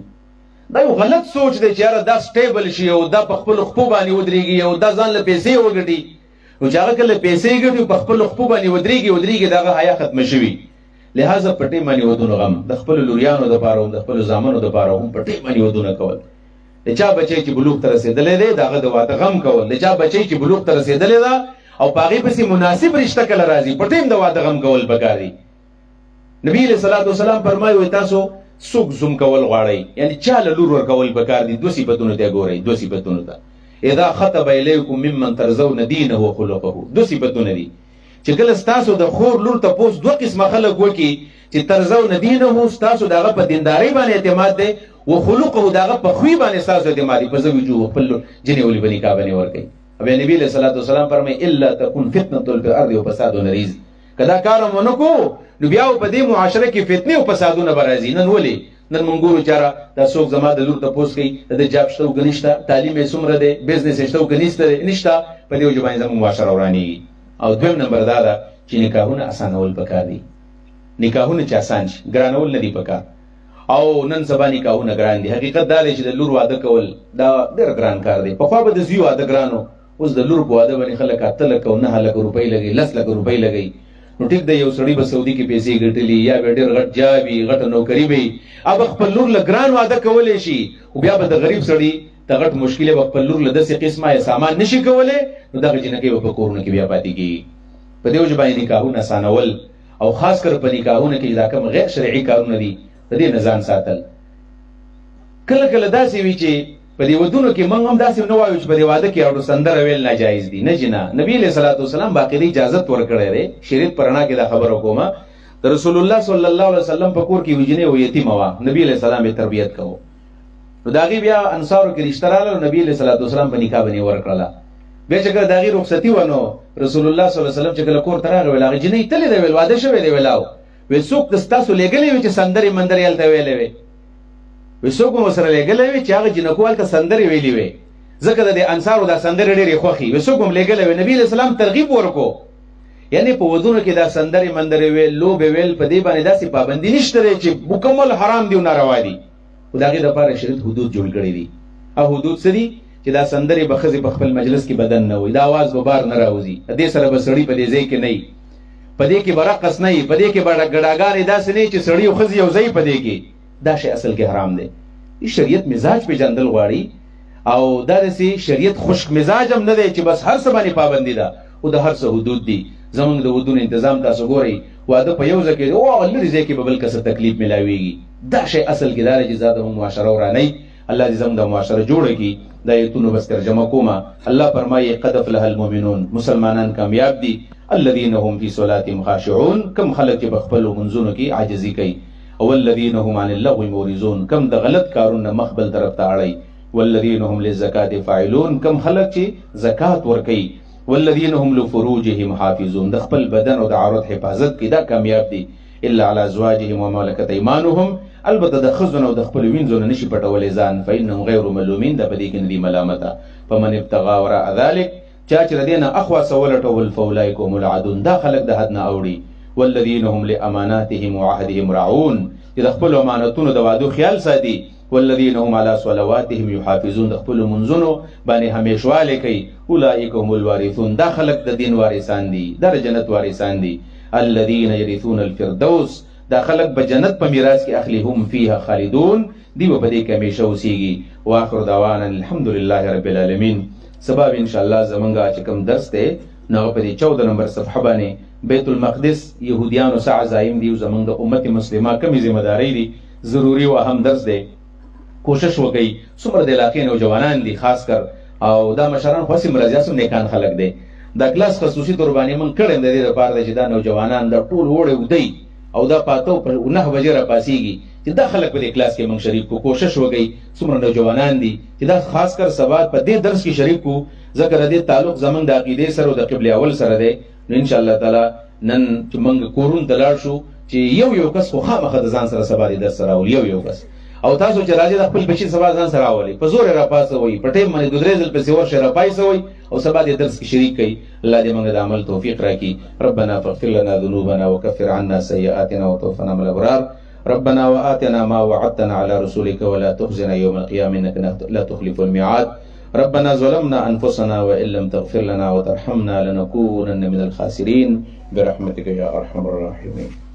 دا یو غلط سوچ دی چې یاره دا سټیبل شي او دا په خپل خپو باندې ودرېږي او دا ځان له پیسې وګټي. نو چې هغه کله پیسې ګټي په خپل خپو باندې ودرېږي د هغه حیا ختمه شوي. لہذا په ټیم باندې ودونه غم د خپلو لوریانو دپاره هم د خپلو زامنو دپاره هم په ټیم باندې ودونه کول. د چا بچی چې بلوغ ته رسېدلی دی د هغه د واده غم کول. د چا بچی چې بلوغ ته رسېدلی ده او په هغې پسې مناسب رشته کله راځي په ټیم د واده غم کول پکار دي. نبی علیه الصلاة والسلام فرمایي وایي تاسو څوک زوم کول غواړئ، یعنې چا له لور ورکول پکار دي. دوه صفتونو ته ګورئ، دوه صفتونو ته. اذا خطب الیکم ممن ترضون دینه وخلقه. دوه صفتونه دي چې کله ستاسو د خور لور تپوس دوه قسمه خلک وکړي چې ترضون دینه ستاسو د هغه په دیندارۍ باندې اعتماد دی، وخلقه د هغه په خوی باندې ستاسو اعتماد دی، په زوجو خپل جنې ولې به نکاح باندې ورکوئ. بیا نبی علیه الصلاة والسلام فرمایي الا تکون فتنة فی الارض وفساد ریز. که دا کار هم ونه کړو نو بیا په دې معاشره کې فتنې او فسادونه به راځي. نن ولې نن مونږ ګورو چاره دا څوک زما د لور تپوس کوي د ده جاب شته او که نشته، تعلیم یې څومره دی، بزنس یې شته او که نشته. په دې وجه باندې زموږ معاشره ورانېږي. او دویم نمبر دا ده چې نکاحونه اسانول پکار دي. نکاحونه چې اسان شي، ګرانول نه دي پکار. او نن سبا نکاحونه ګران دي. حقیقت دا دی چې د لور واده کول دا ډېر ګران کار دی. پخوا به د زوی واده ګرانو، اوس د لور په واده باندې خلک 8 لک او 9 لک روپۍ لګوي، 10 لک روپۍ لګوي. نو ټیک دی یو سړی به سعودي کې پیسې ګټلي یا به ډېر غټ جاب وي، غټه نوکري وي، هغه خپل لور له ګران واده کولی شي. خو بیا به د غریب سړي د غټ مشکل به خپل لور له داسې قسمه سامان نشي کولی، نو دغه جنکۍ به په کورونو کې بیا پاتې کېږي. په دې وجه باندې نکاحونه اسانول او خاص کر په نکاحونه کې دا کوم غیر شرعي کارونه دي د دې نه ځان ساتل. کله کله داسې وي چې په دې ودونو کې موږ هم داسې نه وایو چې په دې واده کې اورو سندره ویل ناجایز دي. نه جنا، نبی علیه الصلاة والسلام باقاعده اجازت ورکړی دی. شریعت په رڼا کې دا خبره کومه د رسول الله صلی الله علیه وسلم په کور کې وجنې او یتیمه وه، نبی علیه السلام یې تربیت کوو. نو د هغې بیا انصارو کې رشته راغله، نبی علیه الصلاة والسلام په نکاح باندې ورکړله. بیا چې کله د هغې رخصتي وه نو رسول الله صلی الله علیه وسلم چې کله کور ته راغی ویل هغې جنۍ تلې دی، ویل واده شوی دی، ویل وې څوک تاسو لګلې وي چې سندري مندري هلته ویلې وي وې څوک مو سره لګلې وي چې هغه جنکو هلته سندري ویلې وي ځکه د انصارو دا سندري ډېرې خوښي وې څوک هم لګلې وي نبی اسلام ترغیب ورکو یعنی په ودونو کې دا سندري مندري ویل لوبې ویل په دې باندې داسې پابندي نشته چې مکمل حرام دی او ناروا دي خو د هغې دپاره شریعت حدود جوړ کړي دي او حدود څه دي چې دا سندرې به ښځې په خپل مجلس کې بدن نه وي دا اواز به بار نه راوځي دې سره به سړي په دې ځای کې نه وي په دې کې به رقص نه وي په دې کې به ګډاګانې داسې نه وي چې سړي او ښځې یو ځای په دې کې دا شی اصل کې حرام دی شریعت مزاج پېژندل غواړي او دا داسې شریعت خشک مزاج هم نه دی چې بس هر څه باندې پابندي ده او د هر څه حدود دي زمونږ د ودونو انتظام تاسو ګورئ واده په یو ځای کې او هغه لرې ځای کې به بل کسر تکلیف میلاویږي دا شی اصل کې دا دی چې زیاده مونږ معاشره ورانوي الله دې زموږ د معاشره جوړه کړي دا ایتونو بس ترجمه کومه الله فرمایي قد افلح المؤمنون مسلمانان کامیاب دي الذين هم في صلاتهم خاشعون کم خلک چې په خپلو منځونو کې عاجزي کوي او الذين هم عن اللغو معرضون کم د غلط کارونو مخ بل طرف ته اړوي والذين هم للزکات فاعلون کم خلک چې زکات ورکوي والذين هم لفروجهم حافظون د خپل بدن او د عورت حفاظت کې دا کامیاب دي الا على ازواجهم وملكت ايمانهم البته د خزن او د خپل وینځو نه نشي پټولې ځان فإنهم غیر ملومین د بدی کې ندي ملامته فمن ابتغى وراء ذلك چا چې دینه اخوا سولټول فاولئک هم العادون دا خلق د حد نه اوړي والذین هم لاماناتهم وعهدهم راعون چې د خپل امانتونو د وعدو خیال ساتي والذین هم على صلواتهم يحافظون د خپل منځونو باندې همیشواله کوي اولئک هم الوارثون دا خلق د دین وارثان دي د جنت وارثان دي الذين يرثون الفردوس دا خلق به جنت په میراث کې اخلي هم فيها خالدون دی په دې کې همیشه اوسېږي واخر دعوانا الحمد لله رب العالمین سبب ان شاء الله زمونږه چې کوم درس دی نو په دې 14 نمبر صفحه باندې بیت المقدس يهوديانو سره عزایم دی زمونږ د امت مسلمه کومې ذمہ داری دي ضروری او اهم درس دی کوشش وکړئ څومره د علاقې نوجوانان دي خاص کر او دا مشران خو سم راځي سم نیکان خلک دي دا کلاس خصوصي تور باندې مونږ کړم د دې لپاره چې دا نوجوانان د ټول وړه ودی او دا پاتو پر 9 بجې را پاسيږي چې دا خلک په دې کلاس کې مونږ شریک کو کوشش وکړي څومره نوجوانان دي چې دا خاص کر سبا په دې درس کې شریک کو ذکر دې تعلق زمونږ د عقیده سره او د قبله اول سره دی نو ان شاء الله تعالی نن چې مونږ کورون دلار شو چې یو کس خو خامخا د ځان سره سبا دې درس راول یو کس او تاسو چې راځي د خپل بچی سبا ځان سره راولي په زور را پاسوي په ټیم باندې دوه درې ځل په سیور شره پایسوي او سبا دې درس کې شریک کړي الله دې موږ د عمل توفیق راکړي ربنا فاغفر لنا ذنوبنا وكفر عنا سيئاتنا وتوفنا مع الابرار ربنا وآتنا ما وعدتنا على رسولك ولا تخزنا يوم القيامة إنك لا تخلف الميعاد ربنا ظلمنا أنفسنا وإن لم تغفر لنا وترحمنا لنكونن من الخاسرين برحمتك يا أرحم الراحمين